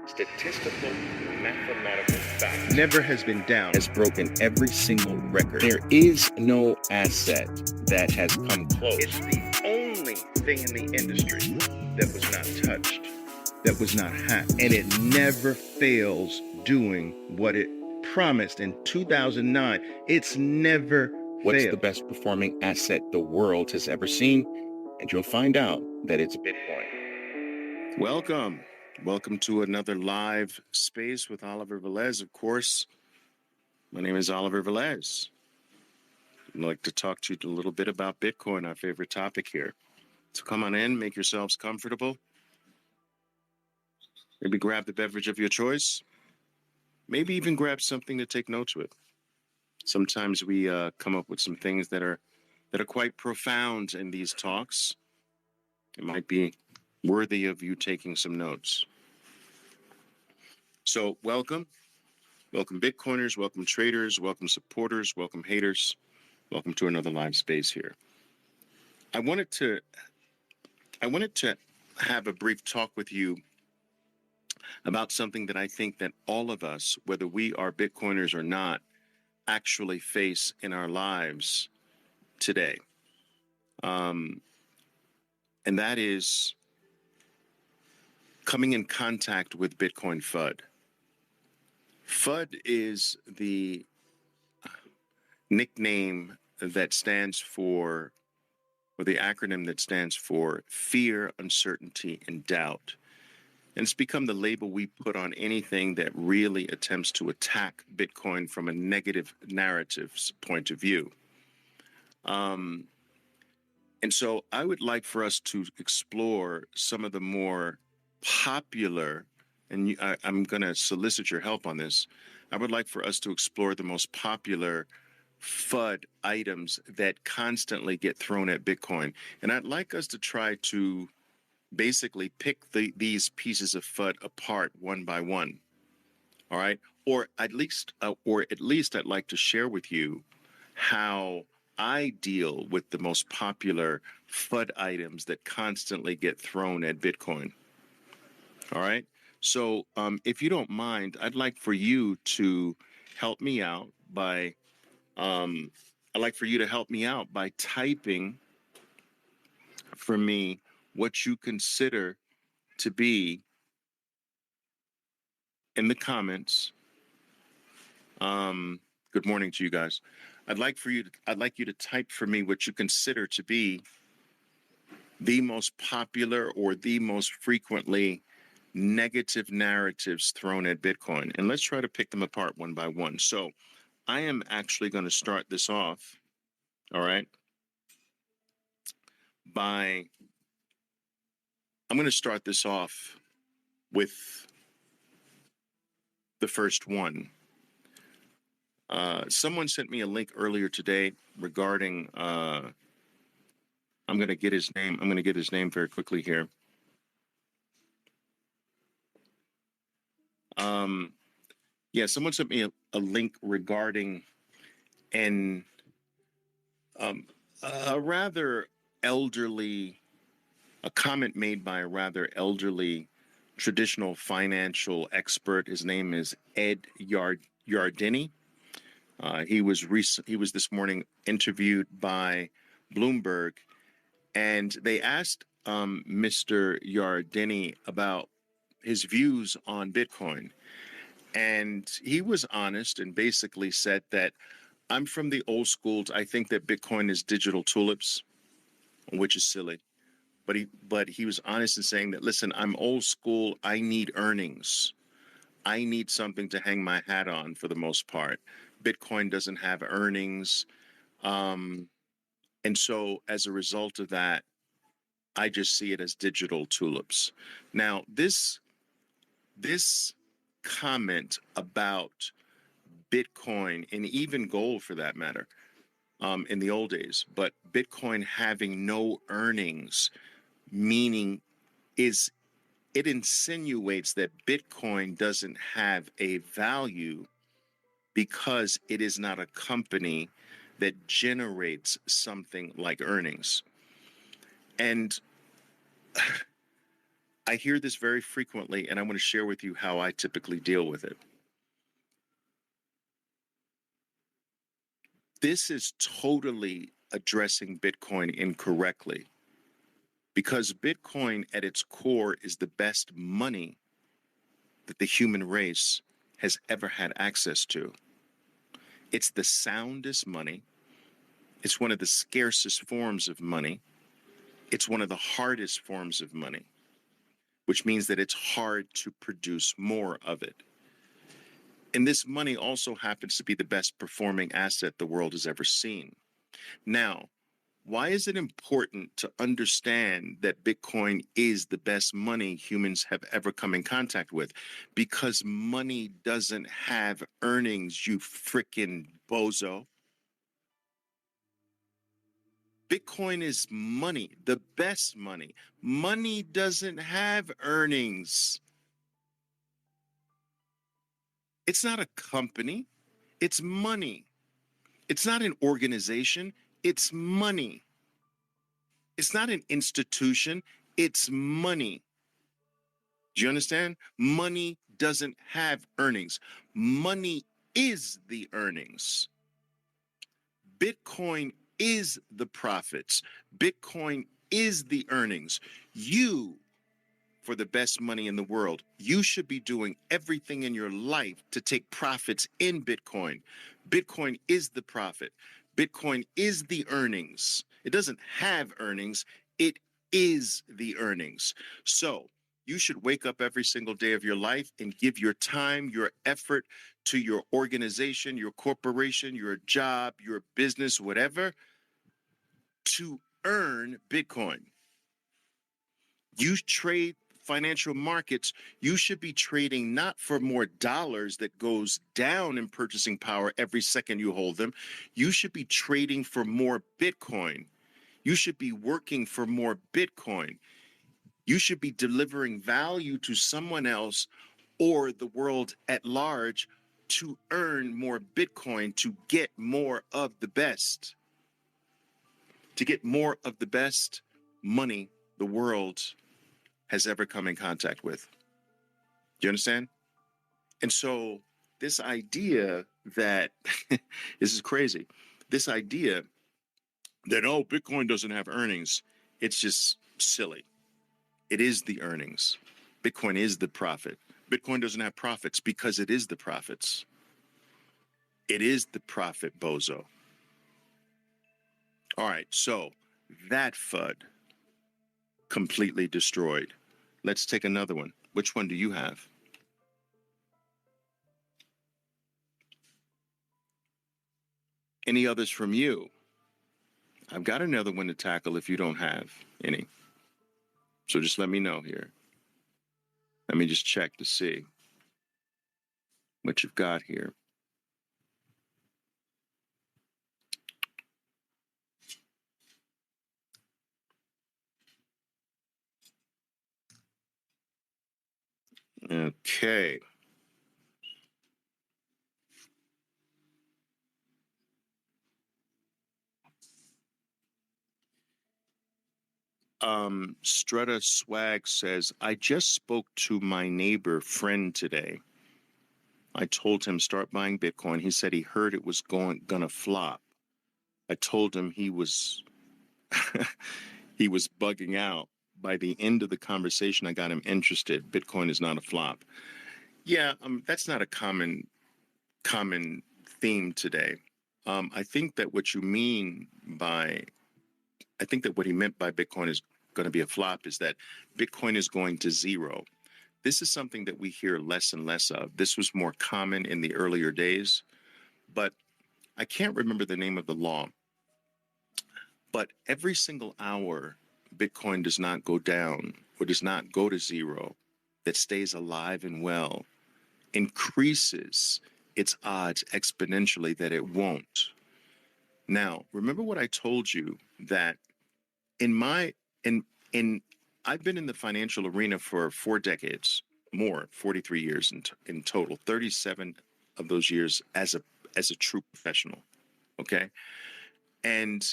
statistical mathematical fact never has been down. has broken every single record. There is no asset that has come close. It's the only thing in the industry that was not touched, that was not hacked, and it never fails doing what it promised in 2009. It's never What's failed. the best performing asset the world has ever seen? And you'll find out that it's Bitcoin. Welcome to another live space with Oliver Velez. Of course, my name is Oliver Velez. I'd like to talk to you a little bit about Bitcoin, our favorite topic here. So come on in, make yourselves comfortable. Maybe grab the beverage of your choice. Maybe even grab something to take notes with. Sometimes we come up with some things that are quite profound in these talks. It might be worthy of you taking some notes. So welcome Bitcoiners, welcome traders, welcome supporters, welcome haters. Welcome to another live space here. I wanted to have a brief talk with you about something that I think that all of us, whether we are Bitcoiners or not, actually face in our lives today. And that is coming in contact with Bitcoin FUD. FUD is the nickname that stands for, or the acronym that stands for fear, uncertainty, and doubt. And it's become the label we put on anything that really attempts to attack Bitcoin from a negative narrative's point of view. And so I would like for us to explore some of the more popular, and I'm going to solicit your help on this. I would like for us to explore the most popular FUD items that constantly get thrown at Bitcoin. And I'd like us to try to basically pick these pieces of FUD apart one by one. All right. Or at least I'd like to share with you how I deal with the most popular FUD items that constantly get thrown at Bitcoin. All right. So if you don't mind, I'd like for you to help me out by typing for me what you consider to be in the comments. Good morning to you guys. I'd like you to type for me what you consider to be the most popular or the most frequently negative narratives thrown at Bitcoin. And let's try to pick them apart one by one. So I am actually going to start this off, all right, I'm going to start this off with the first one. Someone sent me a link earlier today regarding, I'm going to get his name. I'm going to get his name very quickly here. Someone sent me a link regarding a comment made by a rather elderly traditional financial expert. His name is Ed Yardeni. He was this morning interviewed by Bloomberg, and they asked Mr. Yardeni about his views on Bitcoin. And he was honest and basically said that I'm from the old schools. I think that Bitcoin is digital tulips, which is silly. But he was honest in saying that, listen, I'm old school. I need earnings. I need something to hang my hat on for the most part. Bitcoin doesn't have earnings. And so as a result of that, I just see it as digital tulips. Now, this comment about Bitcoin and even gold for that matter, in the old days, but Bitcoin having no earnings, meaning it insinuates that Bitcoin doesn't have a value because it is not a company that generates something like earnings. And I hear this very frequently, and I want to share with you how I typically deal with it. This is totally addressing Bitcoin incorrectly, because Bitcoin at its core is the best money that the human race has ever had access to. It's the soundest money. It's one of the scarcest forms of money. It's one of the hardest forms of money, which means that it's hard to produce more of it. And this money also happens to be the best performing asset the world has ever seen. Now, why is it important to understand that Bitcoin is the best money humans have ever come in contact with? Because money doesn't have earnings, you frickin' bozo. Bitcoin is money, the best money. Money doesn't have earnings. It's not a company, it's money. It's not an organization, it's money. It's not an institution, it's money. Do you understand? Money doesn't have earnings. Money is the earnings. Bitcoin is the profits. Bitcoin is the earnings. You, for the best money in the world, you should be doing everything in your life to take profits in Bitcoin. Bitcoin is the profit. Bitcoin is the earnings. It doesn't have earnings. It is the earnings. So you should wake up every single day of your life and give your time, your effort to your organization, your corporation, your job, your business, whatever, to earn Bitcoin. You trade financial markets, you should be trading not for more dollars that goes down in purchasing power every second you hold them. You should be trading for more Bitcoin. You should be working for more Bitcoin. You should be delivering value to someone else or the world at large to earn more Bitcoin, to get more of the best, to get more of the best money the world has ever come in contact with. Do you understand? And so this idea that, this is crazy, this idea that, oh, Bitcoin doesn't have earnings, it's just silly. It is the earnings. Bitcoin is the profit. Bitcoin doesn't have profits because it is the profits. It is the profit, bozo. All right, so that FUD completely destroyed. Let's take another one. Which one do you have? Any others from you? I've got another one to tackle if you don't have any. So just let me know here. Let me just check to see what you've got here. Okay. Strutta Swag says, I just spoke to my neighbor friend today. I told him start buying Bitcoin. He said he heard it was gonna flop. I told him he was he was bugging out. By the end of the conversation, I got him interested. Bitcoin is not a flop. Yeah, that's not a common theme today. I think that what he meant by Bitcoin is going to be a flop is that Bitcoin is going to zero. This is something that we hear less and less of. This was more common in the earlier days, but I can't remember the name of the law. But every single hour, Bitcoin does not go down or does not go to zero, that stays alive and well, increases its odds exponentially that it won't. Now, remember what I told you that I've been in the financial arena for 4 decades, more, 43 years in total, 37 of those years as a true professional. Okay. And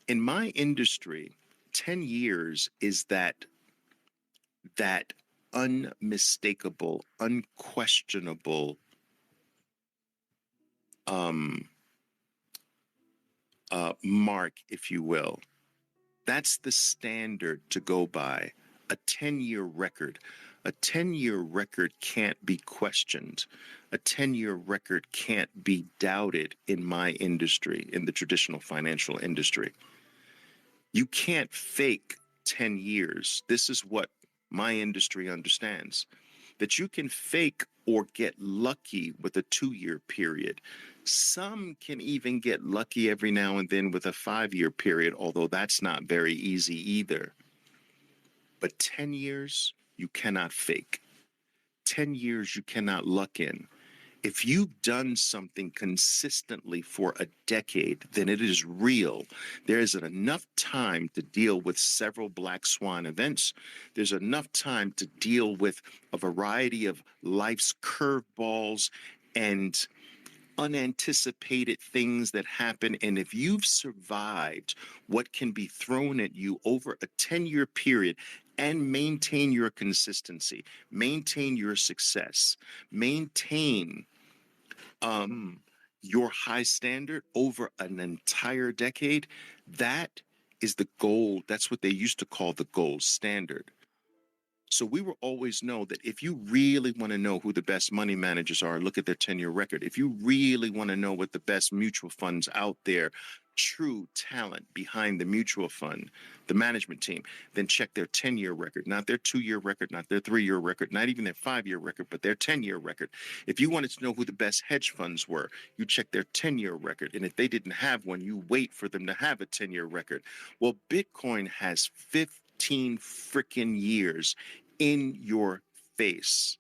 in my industry, 10 years is that that unmistakable, unquestionable mark, if you will. That's the standard to go by. A 10-year record. A 10-year record can't be questioned. A 10-year record can't be doubted in my industry, in the traditional financial industry. You can't fake 10 years. This is what my industry understands, that you can fake or get lucky with a 2-year period. Some can even get lucky every now and then with a 5-year period, although that's not very easy either. But 10 years, you cannot fake. 10 years, you cannot luck in. If you've done something consistently for a decade, then it is real. There is enough time to deal with several black swan events. There's enough time to deal with a variety of life's curveballs and unanticipated things that happen. And if you've survived what can be thrown at you over a 10-year period and maintain your consistency, maintain your success, maintain your high standard over an entire decade, that is the gold. That's what they used to call the gold standard. So we will always know that if you really want to know who the best money managers are, look at their 10-year record. If you really want to know what the best mutual funds out there, true talent behind the mutual fund, the management team, then check their 10-year record, not their 2-year record, not their 3-year record, not even their 5-year record, but their 10-year record. If you wanted to know who the best hedge funds were, you check their 10-year record. And if they didn't have one, you wait for them to have a 10-year record. Well, Bitcoin has 15 freaking years in your face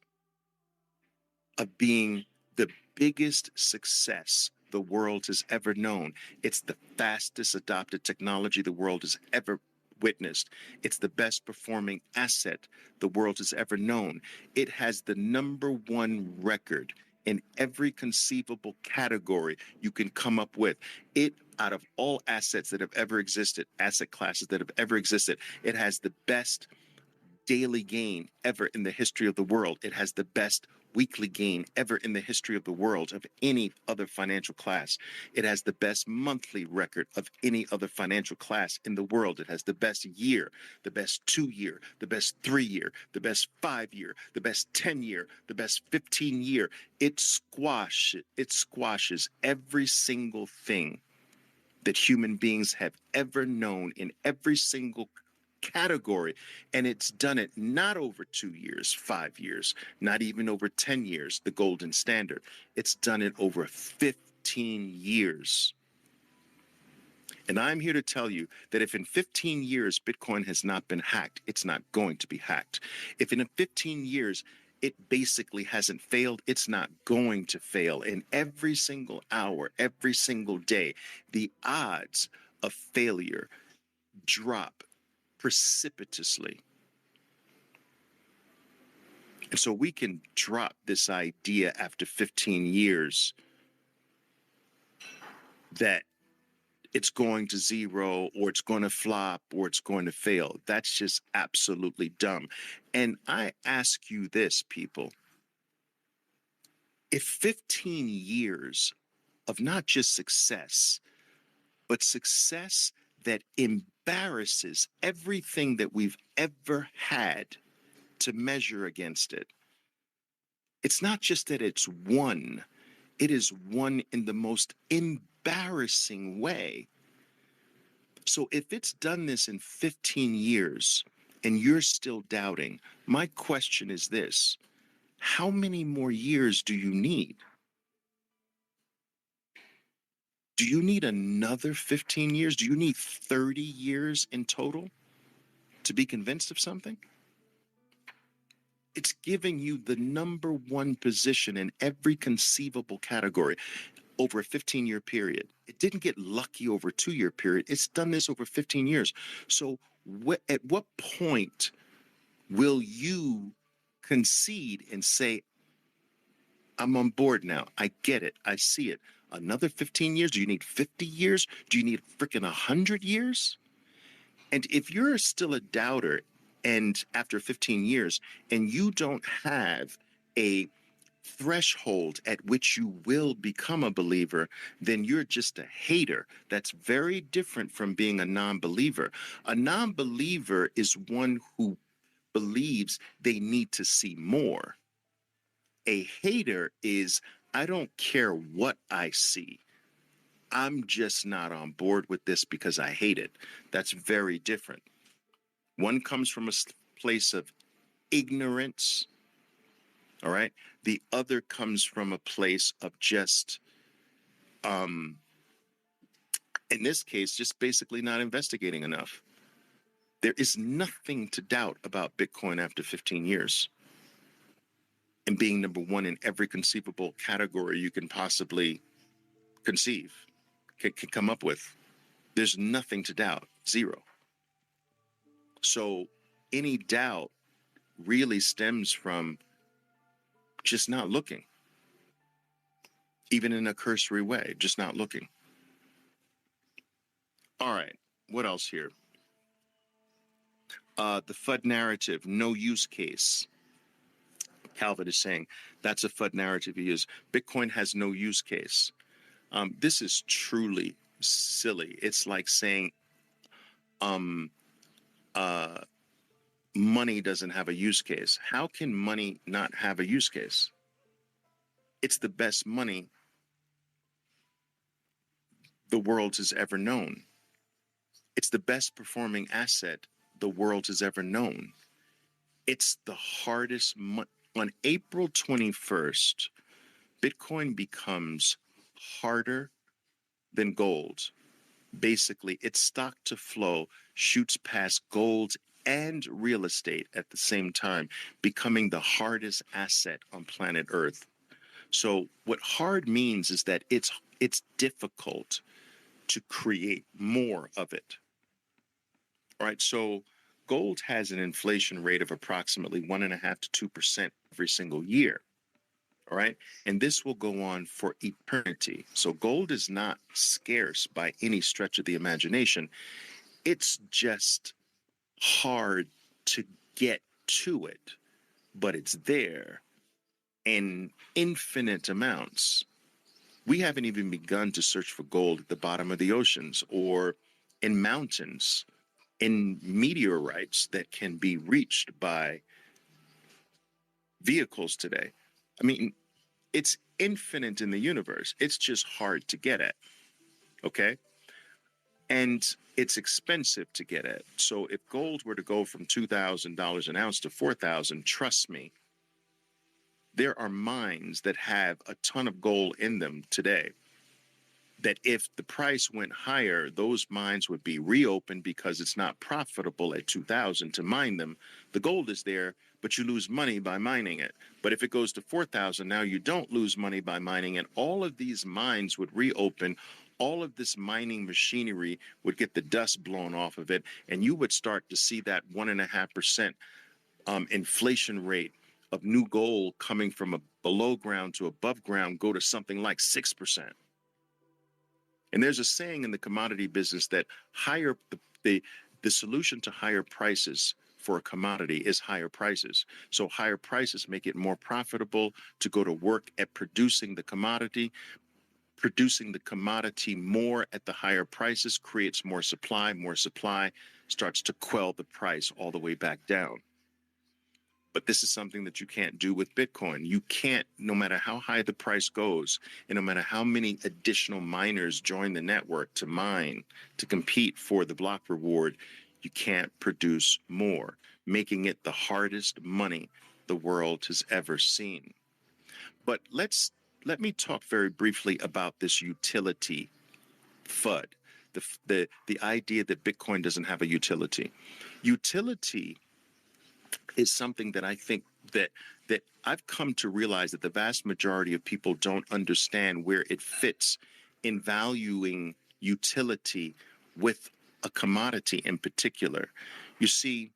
of being the biggest success the world has ever known. It's the fastest adopted technology the world has ever witnessed. It's the best performing asset the world has ever known. It has the #1 record in every conceivable category you can come up with. It, out of all assets that have ever existed, asset classes that have ever existed, it has the best daily gain ever in the history of the world. It has the best weekly gain ever in the history of the world of any other financial class. It has the best monthly record of any other financial class in the world. It has the best year, the best 2-year, the best 3-year, the best 5-year, the best 10-year, the best 15-year. It squashes every single thing that human beings have ever known in every single category, and it's done it not over 2 years, 5 years, not even over 10 years, the golden standard. It's done it over 15 years. And I'm here to tell you that if in 15 years Bitcoin has not been hacked, it's not going to be hacked. If in 15 years it basically hasn't failed, it's not going to fail. And every single hour, every single day, the odds of failure drop precipitously. And so we can drop this idea after 15 years that it's going to zero or it's going to flop or it's going to fail. That's just absolutely dumb. And I ask you this, people, if 15 years of not just success, but success that embarrasses everything that we've ever had to measure against it. It's not just that it's won, it is won in the most embarrassing way. So if it's done this in 15 years and you're still doubting, my question is this: how many more years do you need? Do you need another 15 years? Do you need 30 years in total to be convinced of something? It's giving you the #1 position in every conceivable category over a 15-year period. It didn't get lucky over a 2-year period. It's done this over 15 years. So at what point will you concede and say, I'm on board now. I get it. I see it. Another 15 years? Do you need 50 years? Do you need freaking 100 years? And if you're still a doubter and after 15 years, and you don't have a threshold at which you will become a believer, then you're just a hater. That's very different from being a non-believer. A non-believer is one who believes they need to see more. A hater is, I don't care what I see. I'm just not on board with this because I hate it. That's very different. One comes from a place of ignorance, all right? The other comes from a place of just, in this case, just basically not investigating enough. There is nothing to doubt about Bitcoin after 15 years and being number one in every conceivable category you can possibly conceive, can come up with. There's nothing to doubt, zero. So any doubt really stems from just not looking, even in a cursory way, just not looking. All right, what else here? The FUD narrative, no use case. Calvin is saying that's a FUD narrative you use. Bitcoin has no use case. This is truly silly. It's like saying money doesn't have a use case. How can money not have a use case? It's the best money the world has ever known. It's the best performing asset the world has ever known. It's the hardest on April 21st, Bitcoin becomes harder than gold. Basically, its stock to flow shoots past gold and real estate at the same time, becoming the hardest asset on planet Earth. So what hard means is that it's difficult to create more of it. All right, so gold has an inflation rate of approximately 1.5% to 2% every single year. All right, and this will go on for eternity. So gold is not scarce by any stretch of the imagination. It's just hard to get to it, but it's there in infinite amounts. We haven't even begun to search for gold at the bottom of the oceans or in mountains, in meteorites that can be reached by vehicles today. I mean, it's infinite in the universe. It's just hard to get at, okay? And it's expensive to get at. So if gold were to go from $2,000 an ounce to $4,000, trust me, there are mines that have a ton of gold in them today that if the price went higher, those mines would be reopened because it's not profitable at 2,000 to mine them. The gold is there, but you lose money by mining it. But if it goes to 4,000, now you don't lose money by mining it. All of these mines would reopen. All of this mining machinery would get the dust blown off of it, and you would start to see that 1.5% inflation rate of new gold coming from a below ground to above ground go to something like 6%. And there's a saying in the commodity business that the solution to higher prices for a commodity is higher prices. So higher prices make it more profitable to go to work at producing the commodity. Producing the commodity more at the higher prices creates more supply. More supply starts to quell the price all the way back down. But this is something that you can't do with Bitcoin. You can't, no matter how high the price goes, and no matter how many additional miners join the network to mine, to compete for the block reward, you can't produce more, making it the hardest money the world has ever seen. But let me talk very briefly about this utility FUD, the idea that Bitcoin doesn't have a utility. Utility is something that I think that I've come to realize that the vast majority of people don't understand where it fits in valuing utility with a commodity in particular. You see,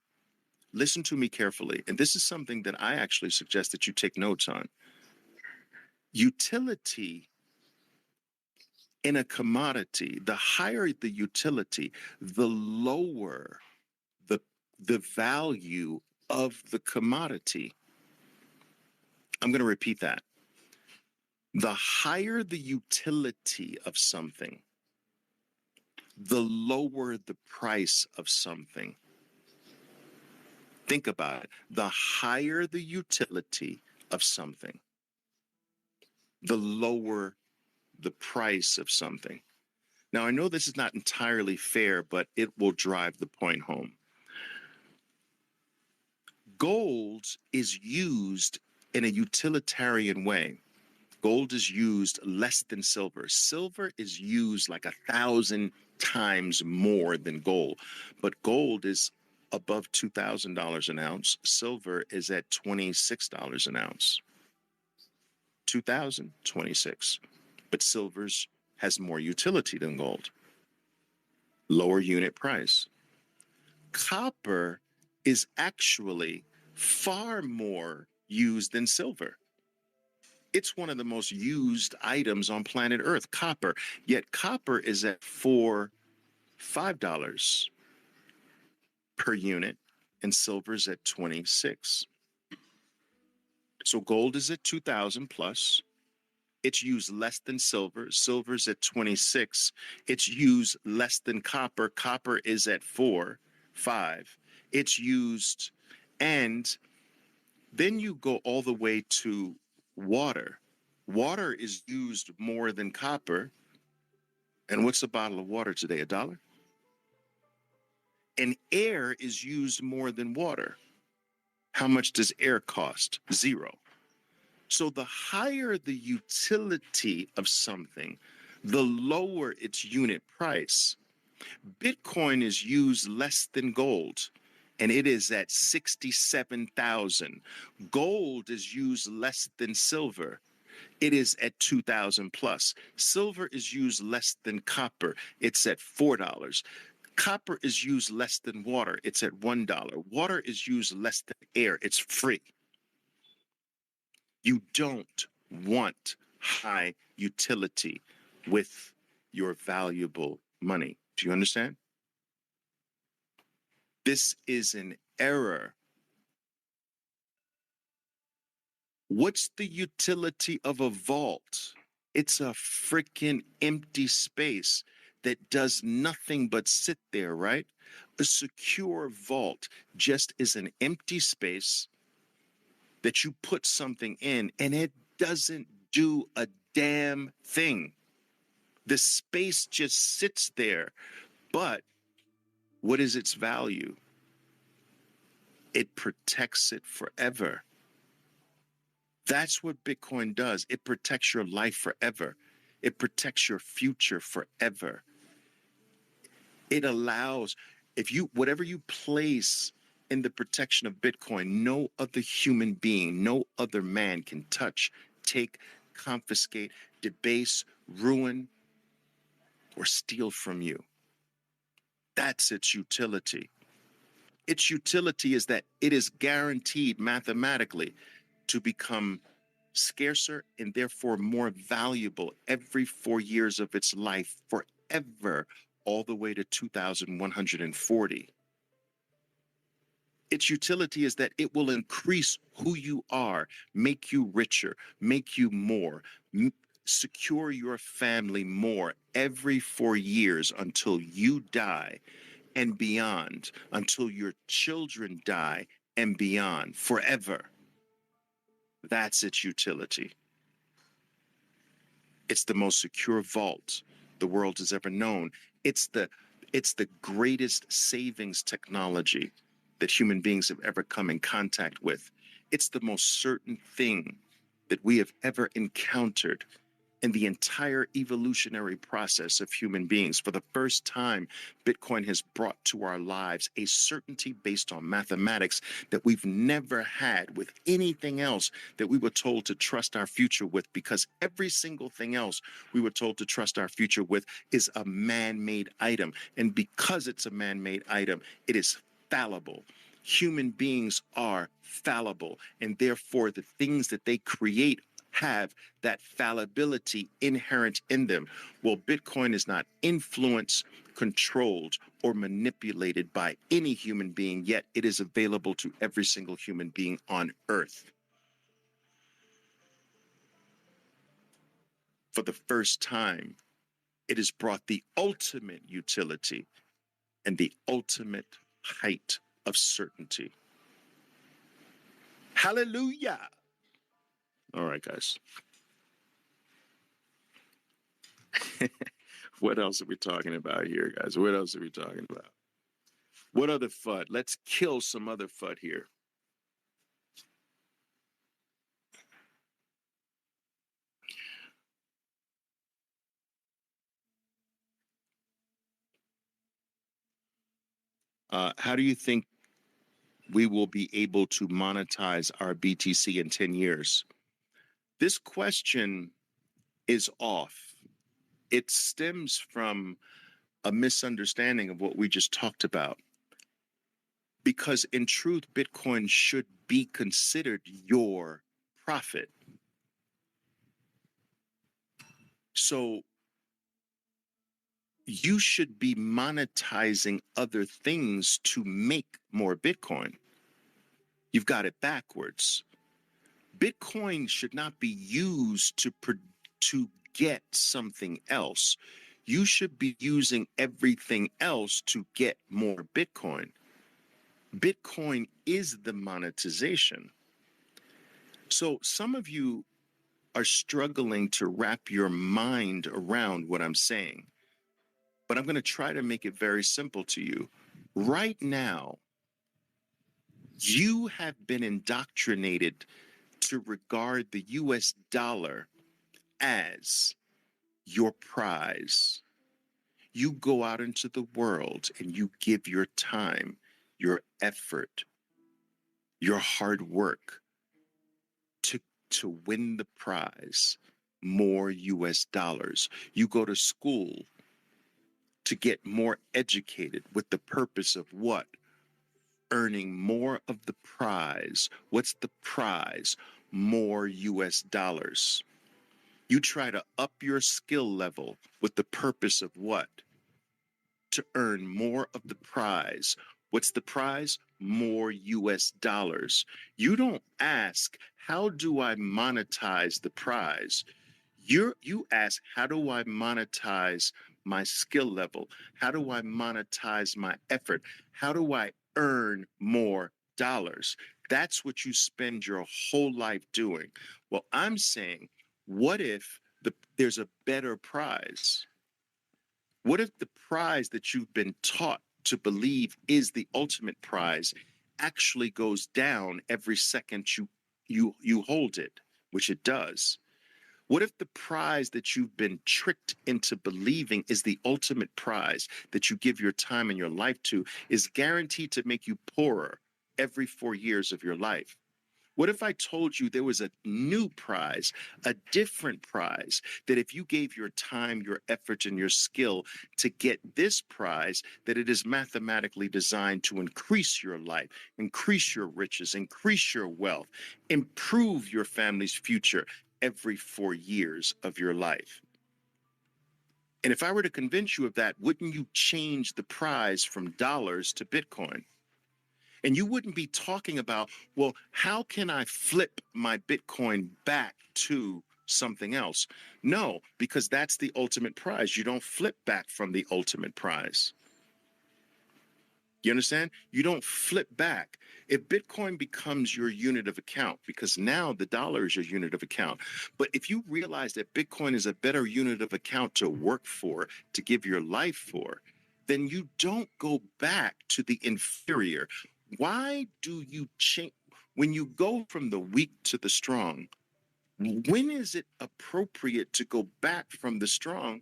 listen to me carefully, and this is something that I actually suggest that you take notes on. Utility in a commodity, the higher the utility, the lower the value of the commodity. I'm going to repeat that. The higher the utility of something, the lower the price of something. Think about it. The higher the utility of something, the lower the price of something. Now, I know this is not entirely fair, but it will drive the point home. Gold is used in a utilitarian way. Gold is used less than silver. Silver is used like 1,000 times more than gold, but gold is above $2,000 an ounce. Silver is at $26 an ounce. 2026. But silver's has more utility than gold. Lower unit price. Copper is actually far more used than silver. It's one of the most used items on planet Earth, copper. Yet copper is at $5 per unit, and silver's at 26. So gold is at 2,000 plus. It's used less than silver. Silver's at 26. It's used less than copper. Copper is at 5. It's used, and then you go all the way to water. Water is used more than copper. And what's a bottle of water today? $1? And air is used more than water. How much does air cost? $0. So the higher the utility of something, the lower its unit price. Bitcoin is used less than gold, and it is at 67,000. Gold is used less than silver. It is at 2,000 plus. Silver is used less than copper. It's at $4. Copper is used less than water. It's at $1. Water is used less than air. It's free. You don't want high utility with your valuable money. Do you understand? This is an error. What's the utility of a vault? It's a freaking empty space that does nothing but sit there, right? A secure vault just is an empty space that you put something in and it doesn't do a damn thing. The space just sits there. But what is its value? It protects it forever. That's what Bitcoin does. It protects your life forever. It protects your future forever. It allows, whatever you place in the protection of Bitcoin, no other human being, no other man can touch, take, confiscate, debase, ruin, or steal from you. That's its utility. Its utility is that it is guaranteed mathematically to become scarcer and therefore more valuable every 4 years of its life forever, all the way to 2140. Its utility is that it will increase who you are, make you richer, make you more, secure your family more every 4 years until you die and beyond, until your children die and beyond, forever. That's its utility. It's the most secure vault the world has ever known. It's the greatest savings technology that human beings have ever come in contact with. It's the most certain thing that we have ever encountered in the entire evolutionary process of human beings. For the first time, Bitcoin has brought to our lives a certainty based on mathematics that we've never had with anything else that we were told to trust our future with, because every single thing else we were told to trust our future with is a man-made item. And because it's a man-made item, it is fallible. Human beings are fallible, and therefore the things that they create have that fallibility inherent in them. Well, Bitcoin is not influenced, controlled, or manipulated by any human being, yet it is available to every single human being on earth. For the first time, it has brought the ultimate utility and the ultimate height of certainty. Hallelujah. All right, guys. What else are we talking about here, guys? What else are we talking about? What other FUD? Let's kill some other FUD here. How do you think we will be able to monetize our BTC in 10 years? This question is off. It stems from a misunderstanding of what we just talked about. Because in truth, Bitcoin should be considered your profit. So you should be monetizing other things to make more Bitcoin. You've got it backwards. Bitcoin should not be used to get something else. You should be using everything else to get more Bitcoin. Bitcoin is the monetization. So some of you are struggling to wrap your mind around what I'm saying, but I'm going to try to make it very simple to you. Right now, you have been indoctrinated to regard the US dollar as your prize. You go out into the world and you give your time, your effort, your hard work to win the prize, more US dollars. You go to school to get more educated with the purpose of what? Earning more of the prize. What's the prize? More US dollars. You try to up your skill level with the purpose of what? To earn more of the prize. What's the prize? More US dollars. You don't ask, how do I monetize the prize? You ask, how do I monetize my skill level? How do I monetize my effort? How do I earn more dollars? That's what you spend your whole life doing. Well, I'm saying, what if there's a better prize? What if the prize that you've been taught to believe is the ultimate prize actually goes down every second you hold it, which it does? What if the prize that you've been tricked into believing is the ultimate prize that you give your time and your life to is guaranteed to make you poorer every 4 years of your life? What if I told you there was a new prize, a different prize, that if you gave your time, your effort, and your skill to get this prize, that it is mathematically designed to increase your life, increase your riches, increase your wealth, improve your family's future every 4 years of your life? And if I were to convince you of that, wouldn't you change the prize from dollars to Bitcoin? And you wouldn't be talking about, well, how can I flip my Bitcoin back to something else? No, because that's the ultimate prize. You don't flip back from the ultimate prize. You understand? You don't flip back. If Bitcoin becomes your unit of account, because now the dollar is your unit of account, but if you realize that Bitcoin is a better unit of account to work for, to give your life for, then you don't go back to the inferior. Why do you change when you go from the weak to the strong? When is it appropriate to go back from the strong,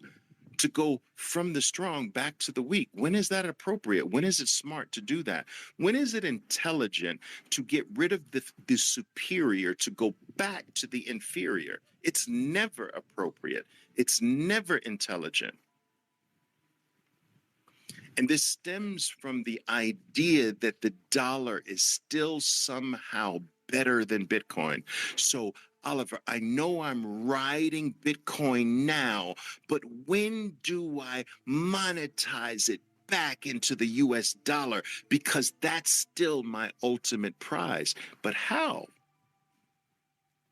to go from the strong back to the weak? When is that appropriate? When is it smart to do that? When is it intelligent to get rid of the superior to go back to the inferior? It's never appropriate. It's never intelligent. And this stems from the idea that the dollar is still somehow better than Bitcoin. So, Oliver, I know I'm riding Bitcoin now, but when do I monetize it back into the US dollar because that's still my ultimate prize. But how?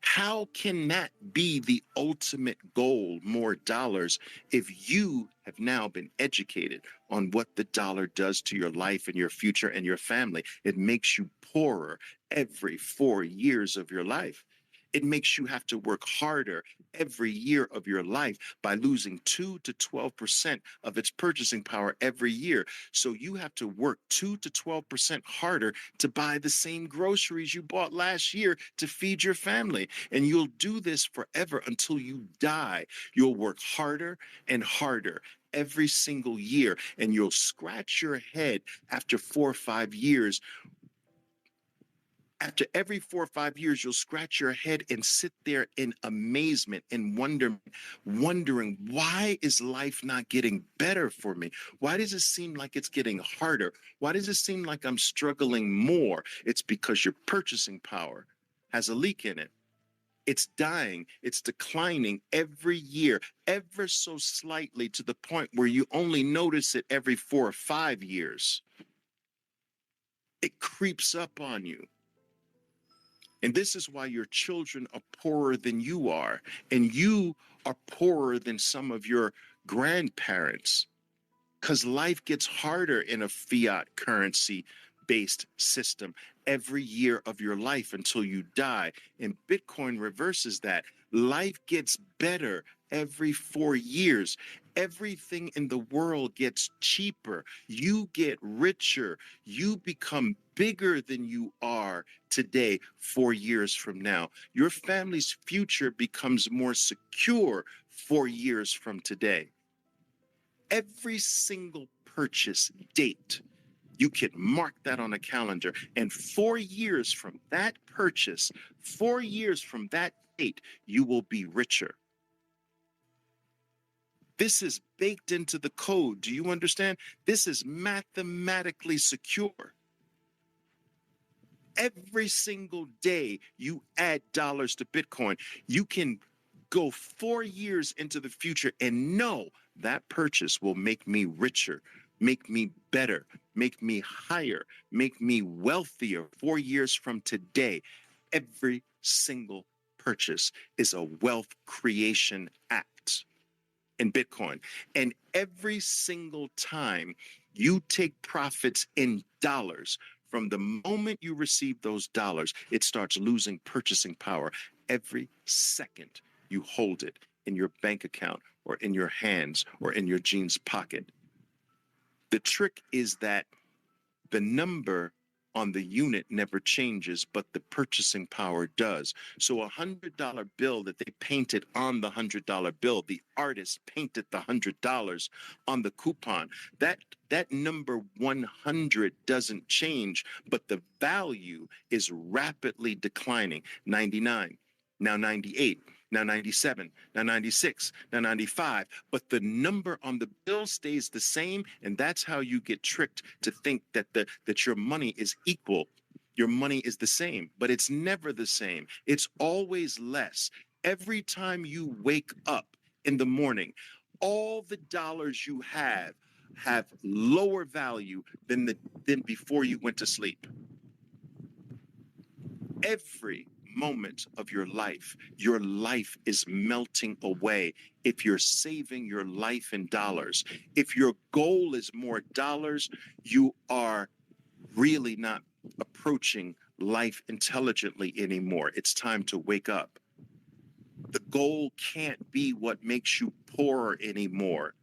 How can that be the ultimate goal, more dollars, if you have now been educated on what the dollar does to your life and your future and your family? It makes you poorer every 4 years of your life. It makes you have to work harder every year of your life by losing 2 to 12% of its purchasing power every year. So you have to work 2 to 12% harder to buy the same groceries you bought last year to feed your family. And you'll do this forever until you die. You'll work harder and harder every single year, and you'll scratch your head after 4 or 5 years. After every 4 or 5 years, you'll scratch your head and sit there in amazement and wondering, why is life not getting better for me? Why does it seem like it's getting harder? Why does it seem like I'm struggling more? It's because your purchasing power has a leak in it. It's dying. It's declining every year, ever so slightly, to the point where you only notice it every 4 or 5 years. It creeps up on you. And this is why your children are poorer than you are, and you are poorer than some of your grandparents, because life gets harder in a fiat currency based system every year of your life until you die. And Bitcoin reverses that. Life gets better every 4 years. Everything in the world gets cheaper. You get richer. You become bigger than you are today, 4 years from now. Your family's future becomes more secure 4 years from today. Every single purchase date, you can mark that on a calendar. And 4 years from that purchase, 4 years from that date, you will be richer. This is baked into the code. Do you understand? This is mathematically secure. Every single day you add dollars to Bitcoin, you can go 4 years into the future and know that purchase will make me richer, make me better, make me higher, make me wealthier 4 years from today. Every single purchase is a wealth creation act in Bitcoin. And every single time you take profits in dollars, from the moment you receive those dollars, it starts losing purchasing power. Every second you hold it in your bank account or in your hands or in your jeans pocket. The trick is that the number on the unit never changes, but the purchasing power does. So $100 bill that they painted on the $100 bill, the artist painted the $100 on the coupon. That number 100 doesn't change, but the value is rapidly declining. 99, now 98. Now 97, now 96, now 95, but the number on the bill stays the same, and that's how you get tricked to think that that your money is equal. Your money is the same, but it's never the same. It's always less. Every time you wake up in the morning, all the dollars you have lower value than before you went to sleep. Every moment of your life is melting away if you're saving your life in dollars. If your goal is more dollars, you are really not approaching life intelligently anymore. It's time to wake up. The goal can't be what makes you poorer anymore.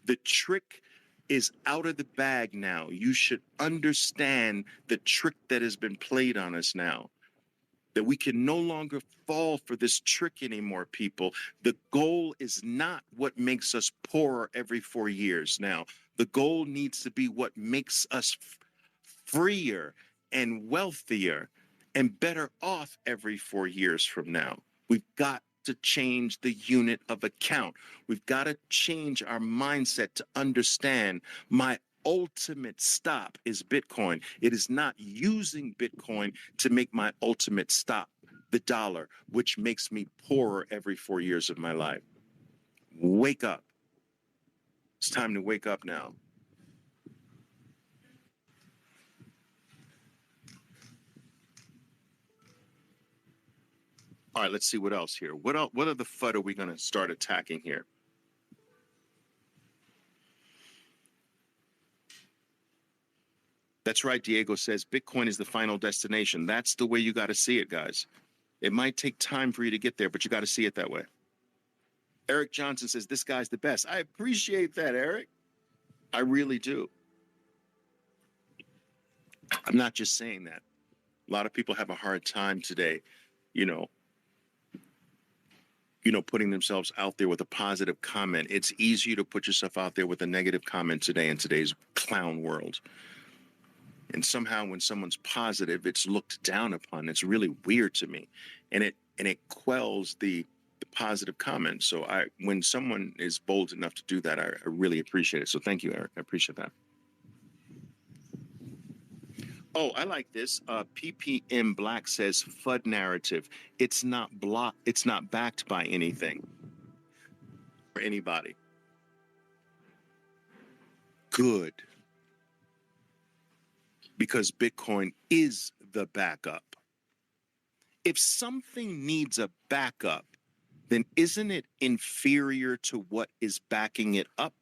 The trick is out of the bag now. You should understand the trick that has been played on us now. That we can no longer fall for this trick anymore, people. The goal is not what makes us poorer every 4 years now. The goal needs to be what makes us freer and wealthier and better off every 4 years from now. We've got to change the unit of account. We've got to change our mindset to understand my ultimate stop is Bitcoin. It is not using Bitcoin to make my ultimate stop the dollar, which makes me poorer every 4 years of my life. Wake up. It's time to wake up now. All right, let's see what else here. What other FUD are we going to start attacking here? That's right, Diego says Bitcoin is the final destination. That's the way you got to see it, guys. It might take time for you to get there, but you got to see it that way. Eric Johnson says, this guy's the best. I appreciate that, Eric. I really do. I'm not just saying that. A lot of people have a hard time today, putting themselves out there with a positive comment. It's easier to put yourself out there with a negative comment today in today's clown world. And somehow when someone's positive, it's looked down upon. It's really weird to me. And it quells the positive comments. So when someone is bold enough to do that, I really appreciate it. So thank you, Eric. I appreciate that. Oh, I like this. PPM Black says FUD narrative. It's not backed by anything or anybody. Good. Because Bitcoin is the backup. If something needs a backup, then isn't it inferior to what is backing it up?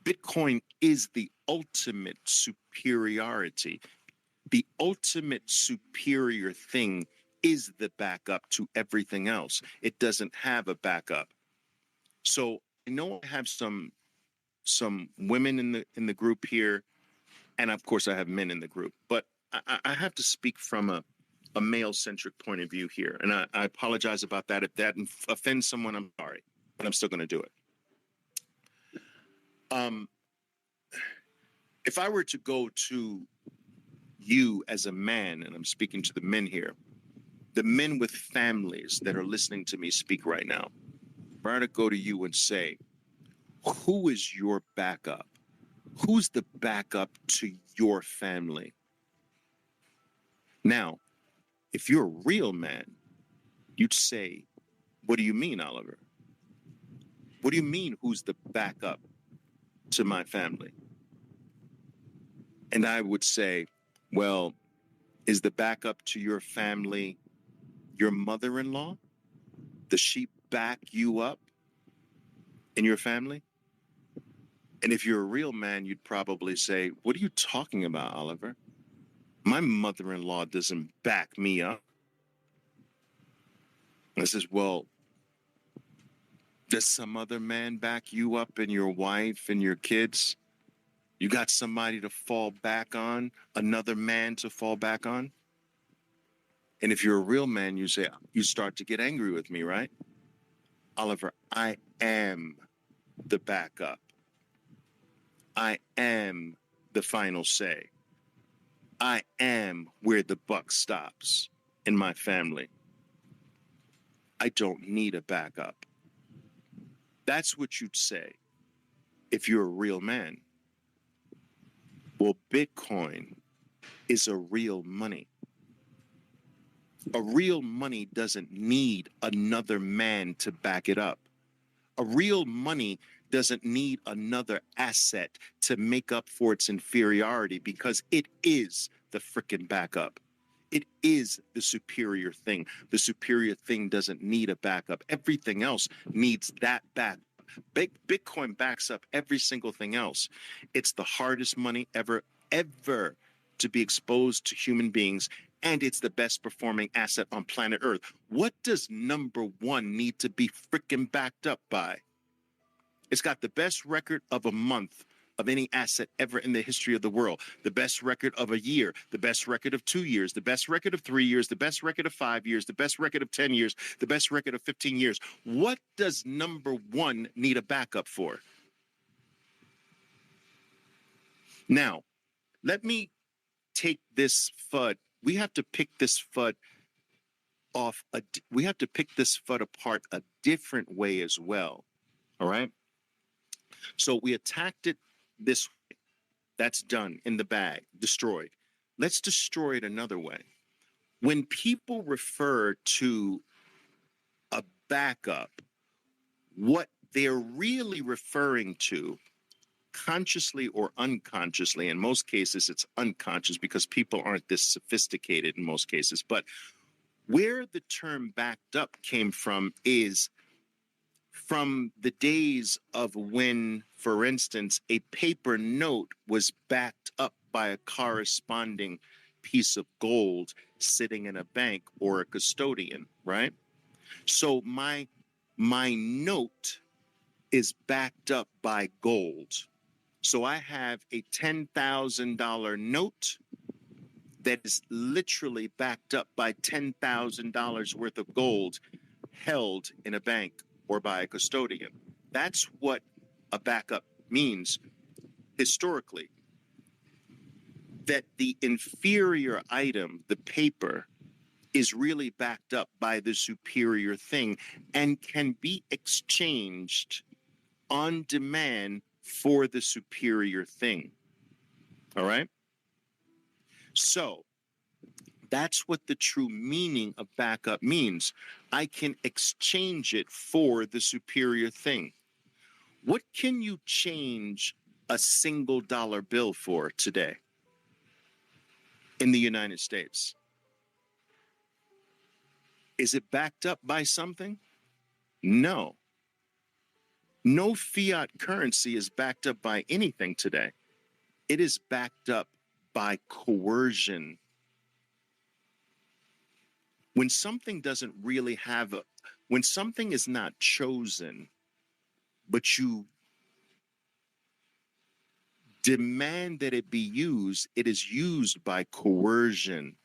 Bitcoin is the ultimate superiority. The ultimate superior thing is the backup to everything else. It doesn't have a backup. So I know I have some women in the group here, and of course I have men in the group, but I have to speak from a male-centric point of view here, and I apologize about that. If that offends someone, I'm sorry, but I'm still going to do it. If I were to go to you as a man, and I'm speaking to the men here, the men with families that are listening to me speak right now, if I were to go to you and say, who is your backup? Who's the backup to your family? Now, if you're a real man, you'd say, what do you mean, Oliver? What do you mean, who's the backup to my family? And I would say, well, is the backup to your family your mother-in-law? Does she back you up in your family? And if you're a real man, you'd probably say, what are you talking about, Oliver? My mother-in-law doesn't back me up. And I says, well, does some other man back you up and your wife and your kids? You got somebody to fall back on, another man to fall back on? And if you're a real man, you start to get angry with me, right? Oliver, I am the backup. I am the final say. I am where the buck stops in my family. I don't need a backup. That's what you'd say if you're a real man. Well, Bitcoin is a real money. A real money doesn't need another man to back it up. A real money doesn't need another asset to make up for its inferiority because it is the frickin' backup. It is the superior thing. The superior thing doesn't need a backup. Everything else needs that backup. Bitcoin backs up every single thing else. It's the hardest money ever to be exposed to human beings, and it's the best performing asset on planet Earth. What does number one need to be frickin' backed up by? It's got the best record of a month of any asset ever in the history of the world, the best record of a year, the best record of 2 years, the best record of 3 years, the best record of 5 years, the best record of 10 years, the best record of 15 years. What does number one need a backup for? Now, let me take this FUD. We have to pick this FUD we have to pick this FUD apart a different way as well. All right. So we attacked it this way. That's done, in the bag, destroyed. Let's destroy it another way. When people refer to a backup, what they're really referring to, consciously or unconsciously, in most cases it's unconscious because people aren't this sophisticated in most cases, but Where the term backed up came from is from the days of when, for instance, a paper note was backed up by a corresponding piece of gold sitting in a bank or a custodian, right? So my note is backed up by gold. So I have a $10,000 note that is literally backed up by $10,000 worth of gold held in a bank or by a custodian. That's what a backup means historically. That the inferior item, the paper, is really backed up by the superior thing and can be exchanged on demand for the superior thing. All right? So that's what the true meaning of backup means. I can exchange it for the superior thing. What can you change a single dollar bill for today in the United States? Is it backed up by something? No. No fiat currency is backed up by anything today. It is backed up by coercion. When something doesn't really have when something is not chosen, but you demand that it be used, it is used by coercion.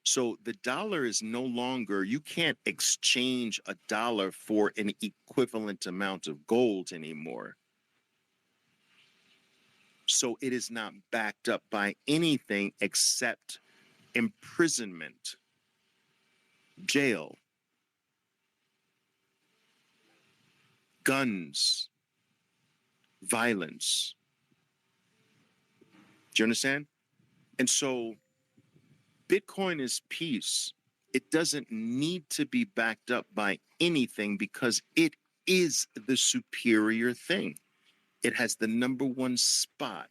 So the dollar is no longer, you can't exchange a dollar for an equivalent amount of gold anymore. So it is not backed up by anything except imprisonment, jail, guns, violence. Do you understand? And so Bitcoin is peace. It doesn't need to be backed up by anything because it is the superior thing. It has the number one spot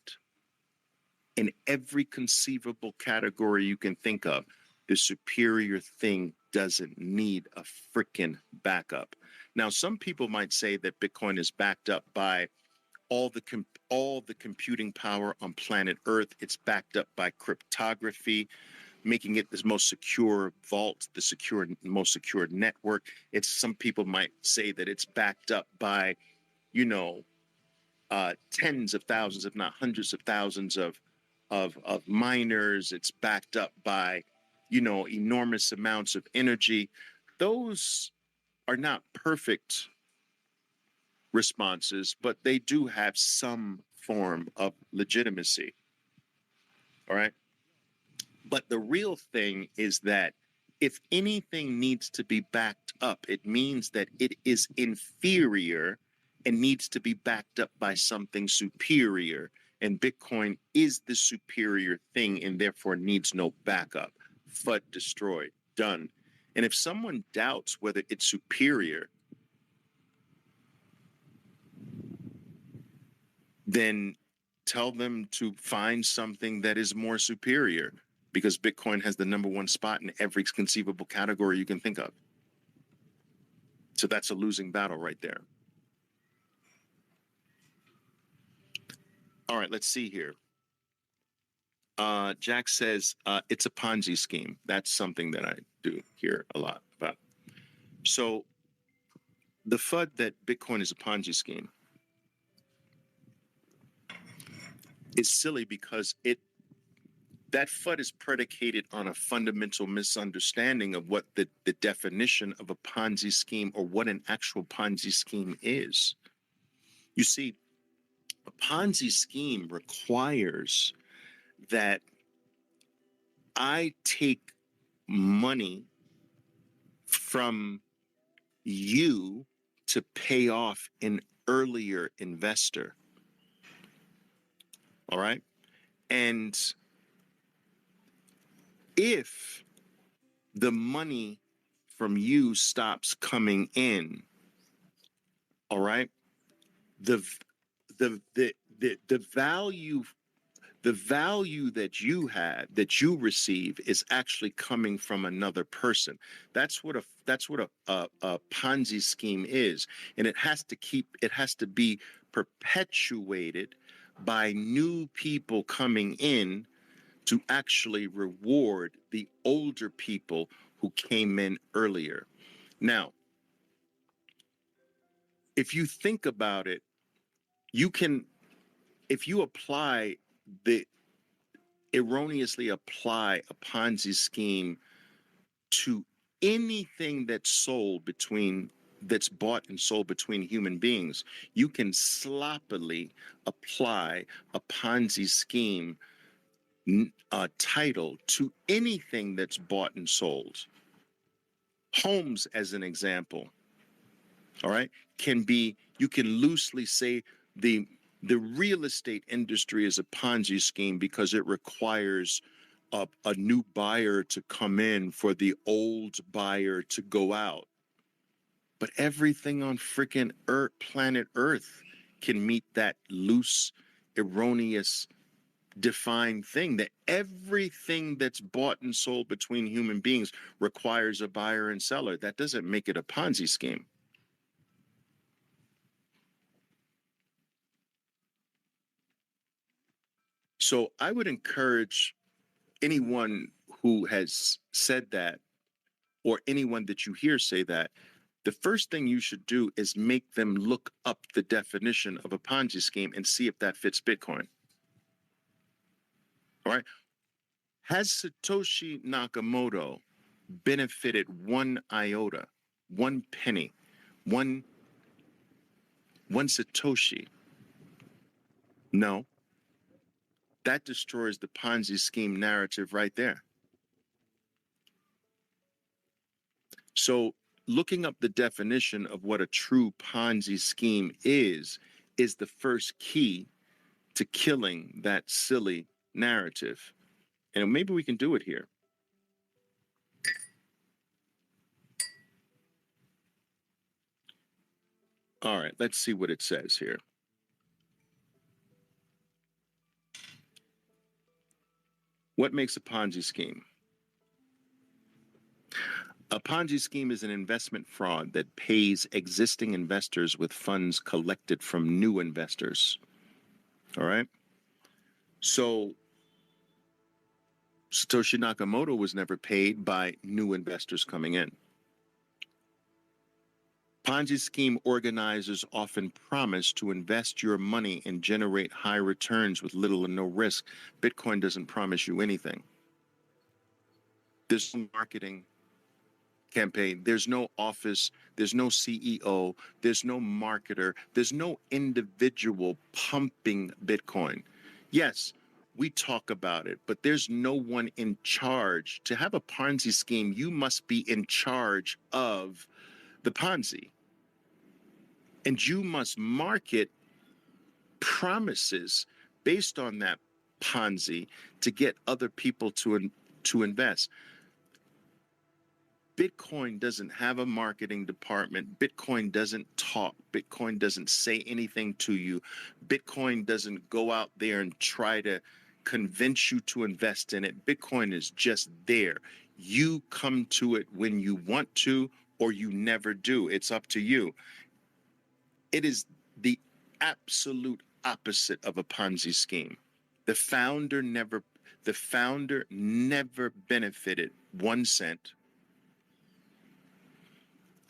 in every conceivable category you can think of. The superior thing doesn't need a freaking backup. Now, some people might say that Bitcoin is backed up by all the computing power on planet Earth. It's backed up by cryptography, making it the most secure vault, the most secure network. Some people might say that it's backed up by, tens of thousands, if not hundreds of thousands of miners. It's backed up by, enormous amounts of energy. Those are not perfect responses, but they do have some form of legitimacy. All right. But the real thing is that if anything needs to be backed up, it means that it is inferior and needs to be backed up by something superior. And Bitcoin is the superior thing and therefore needs no backup. FUD destroyed, done. And if someone doubts whether it's superior, then tell them to find something that is more superior, because Bitcoin has the number one spot in every conceivable category you can think of. So that's a losing battle right there. All right, let's see here. Jack says it's a Ponzi scheme. That's something that I do hear a lot about. So the FUD that Bitcoin is a Ponzi scheme is silly because that FUD is predicated on a fundamental misunderstanding of what the definition of a Ponzi scheme or what an actual Ponzi scheme is. You see, a Ponzi scheme requires that I take money from you to pay off an earlier investor. All right? And if the money from you stops coming in, all right, the value, The value that you have, that you receive, is actually coming from another person. That's what a Ponzi scheme is, and it has to be perpetuated by new people coming in to actually reward the older people who came in earlier. Now, if you think about it, you can, if you erroneously apply a Ponzi scheme to anything that's bought and sold between human beings, you can sloppily apply a Ponzi scheme title to anything that's bought and sold. Homes, as an example, all right, you can loosely say the real estate industry is a Ponzi scheme because it requires a new buyer to come in for the old buyer to go out. But everything on freaking planet Earth can meet that loose, erroneous, defined thing, that everything that's bought and sold between human beings requires a buyer and seller. That doesn't make it a Ponzi scheme. So I would encourage anyone who has said that, or anyone that you hear say that, the first thing you should do is make them look up the definition of a Ponzi scheme and see if that fits Bitcoin. All right. Has Satoshi Nakamoto benefited one iota, one penny, one Satoshi? No. That destroys the Ponzi scheme narrative right there. So looking up the definition of what a true Ponzi scheme is the first key to killing that silly narrative. And maybe we can do it here. All right, let's see what it says here. What makes a Ponzi scheme? A Ponzi scheme is an investment fraud that pays existing investors with funds collected from new investors. All right. So Satoshi Nakamoto was never paid by new investors coming in. Ponzi scheme organizers often promise to invest your money and generate high returns with little or no risk. Bitcoin doesn't promise you anything. There's no marketing campaign. There's no office. There's no CEO. There's no marketer. There's no individual pumping Bitcoin. Yes, we talk about it, but there's no one in charge. To have a Ponzi scheme, you must be in charge of the Ponzi. And you must market promises based on that Ponzi to get other people to invest. Bitcoin doesn't have a marketing department. Bitcoin doesn't talk. Bitcoin doesn't say anything to you. Bitcoin doesn't go out there and try to convince you to invest in it. Bitcoin is just there. You come to it when you want to, or you never do. It's up to you. It is the absolute opposite of a Ponzi scheme. The founder never benefited 1 cent.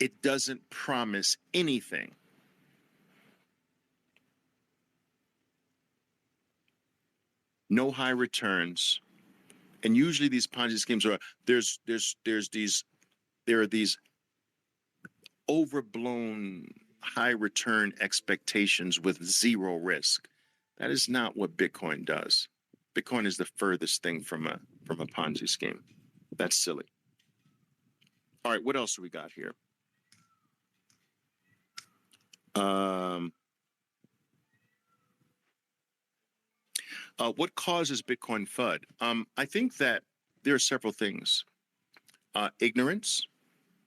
It doesn't promise anything. No high returns. And usually these Ponzi schemes are there are these overblown high return expectations with zero risk. That is not what Bitcoin does. Bitcoin is the furthest thing from a Ponzi scheme. That's silly. All right, what else do we got here? What causes Bitcoin FUD? I think that there are several things. Ignorance,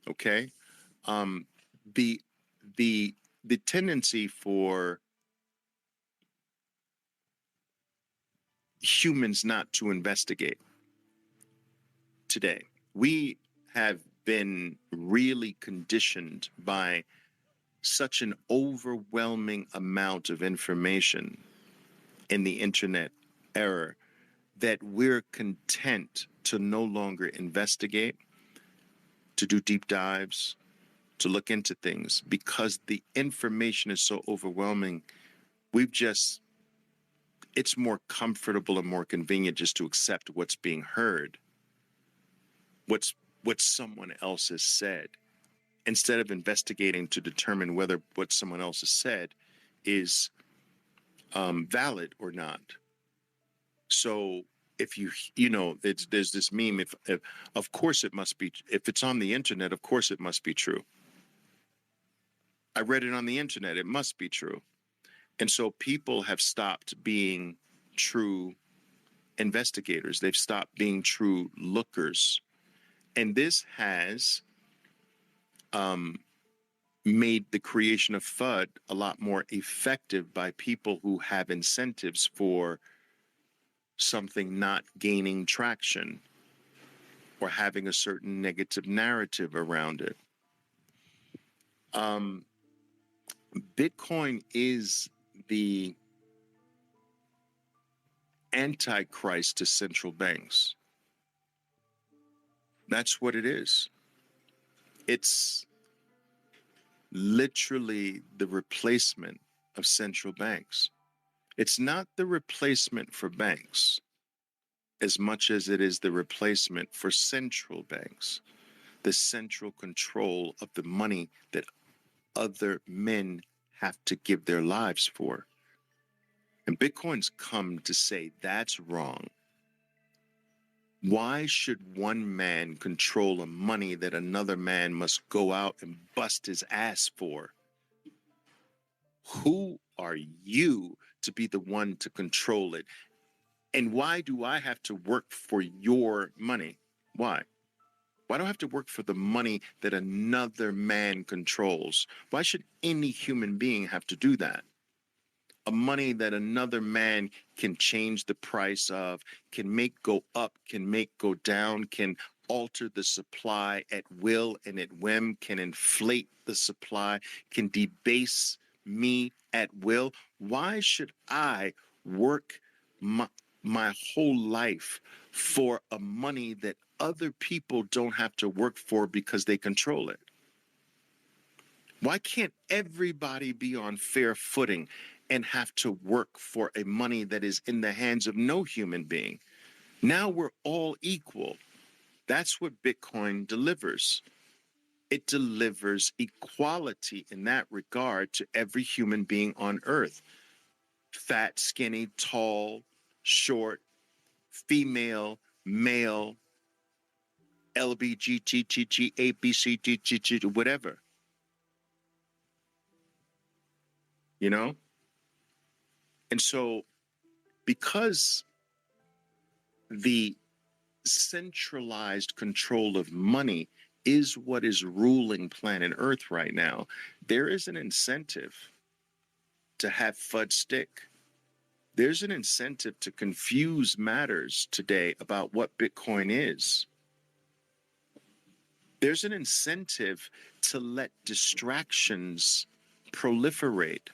okay. The tendency for humans not to investigate today. We have been really conditioned by such an overwhelming amount of information in the internet era that we're content to no longer investigate, to do deep dives, to look into things, because the information is so overwhelming. It's more comfortable and more convenient just to accept what's being heard, what someone else has said, instead of investigating to determine whether what someone else has said is valid or not. So if there's this meme, if of course it must be, if it's on the internet, of course it must be true. I read it on the internet, it must be true. And so people have stopped being true investigators. They've stopped being true lookers. And this has made the creation of FUD a lot more effective by people who have incentives for something not gaining traction or having a certain negative narrative around it. Bitcoin is the antichrist to central banks. That's what it is. It's literally the replacement of central banks. It's not the replacement for banks as much as it is the replacement for central banks, the central control of the money that other men have to give their lives for. And Bitcoin's come to say that's wrong. Why should one man control a money that another man must go out and bust his ass for? Who are you to be the one to control it? And why do I have to work for your money? Why? Why do I have to work for the money that another man controls? Why should any human being have to do that? A money that another man can change the price of, can make go up, can make go down, can alter the supply at will and at whim, can inflate the supply, can debase me at will. Why should I work my whole life for a money that other people don't have to work for because they control it? Why can't everybody be on fair footing and have to work for a money that is in the hands of no human being? Now we're all equal. That's what Bitcoin delivers. It delivers equality in that regard to every human being on earth. Fat, skinny, tall, short, female, male, LBGTGG, ABCGGG, whatever. You know? And so, because the centralized control of money is what is ruling planet Earth right now, there is an incentive to have FUD stick. There's an incentive to confuse matters today about what Bitcoin is. There's an incentive to let distractions proliferate.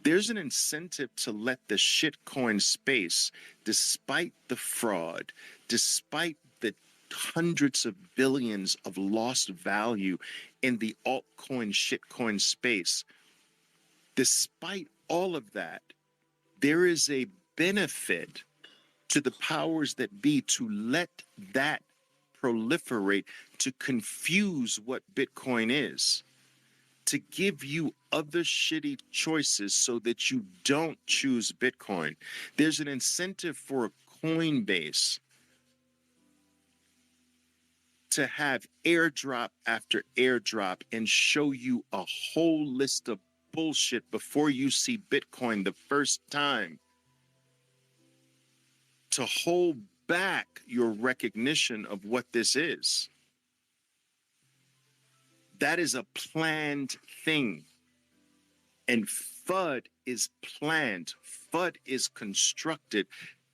There's an incentive to let the shitcoin space, despite the fraud, despite the hundreds of billions of lost value in the altcoin shitcoin space, despite all of that, there is a benefit to the powers that be to let that proliferate, to confuse what Bitcoin is, to give you other shitty choices so that you don't choose Bitcoin. There's an incentive for a Coinbase to have airdrop after airdrop and show you a whole list of bullshit before you see Bitcoin the first time, to hold back your recognition of what this is. That is a planned thing. And FUD is planned. FUD is constructed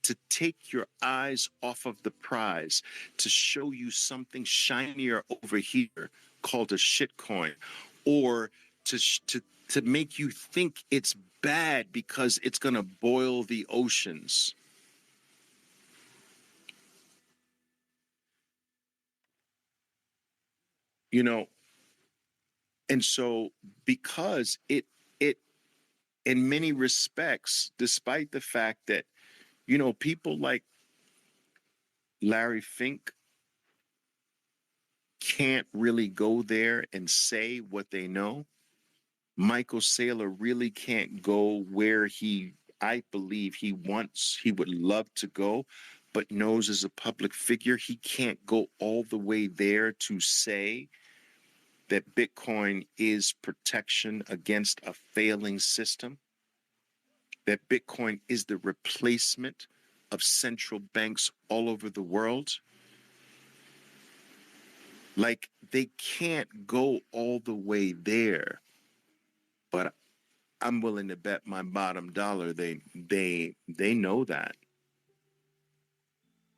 to take your eyes off of the prize, to show you something shinier over here called a shitcoin, or to make you think it's bad because it's going to boil the oceans. You know, and so because it in many respects, despite the fact that, people like Larry Fink can't really go there and say what they know, Michael Saylor really can't go where I believe he would love to go, but knows as a public figure, he can't go all the way there to say that Bitcoin is protection against a failing system, that Bitcoin is the replacement of central banks all over the world. Like, they can't go all the way there, but I'm willing to bet my bottom dollar they know that.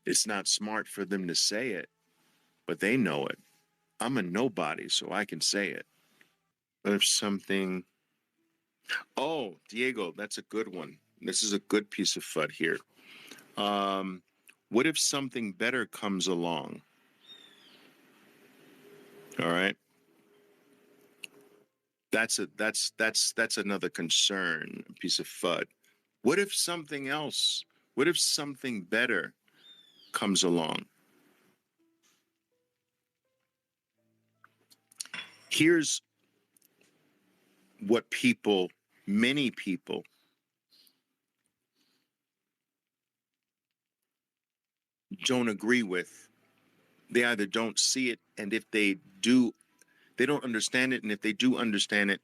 It's not smart for them to say it, but they know it. I'm a nobody, so I can say it. But if something, oh, Diego, that's a good one. This is a good piece of FUD here. What if something better comes along? All right. That's another concern, a piece of FUD. What if something else? What if something better comes along? Here's what many people don't agree with. They either don't see it, and if they do, they don't understand it. And if they do understand it,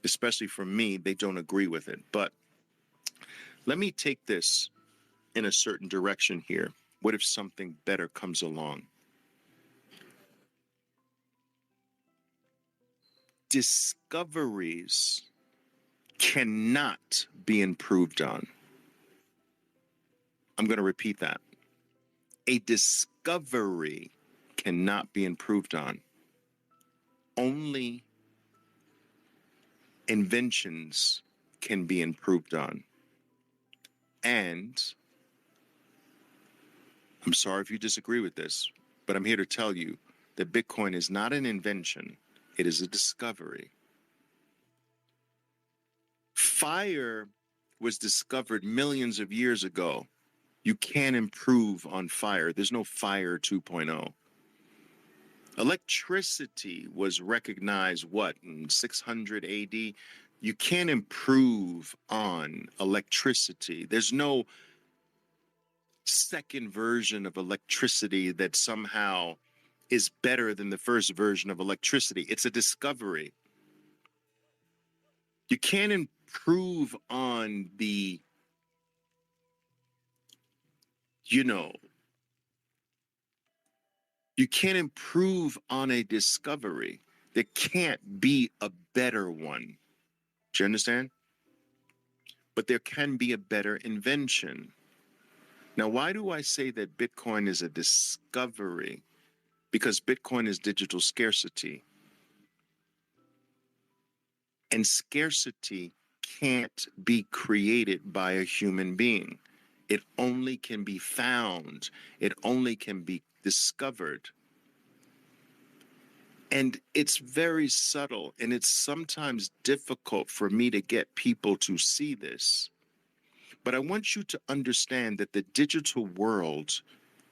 especially for me, they don't agree with it. But let me take this in a certain direction here. What if something better comes along? Discoveries cannot be improved on. I'm going to repeat that. A discovery cannot be improved on. Only inventions can be improved on. And I'm sorry if you disagree with this, but I'm here to tell you that Bitcoin is not an invention. It is a discovery. Fire was discovered millions of years ago. You can't improve on fire. There's no fire 2.0. Electricity was recognized, in 600 AD? You can't improve on electricity. There's no second version of electricity that somehow is better than the first version of electricity. It's a discovery. You can't improve on the, you can't improve on a discovery. There can't be a better one. Do you understand? But there can be a better invention. Now, why do I say that Bitcoin is a discovery? Because Bitcoin is digital scarcity. And scarcity can't be created by a human being. It only can be found. It only can be discovered. And it's very subtle, and it's sometimes difficult for me to get people to see this. But I want you to understand that the digital world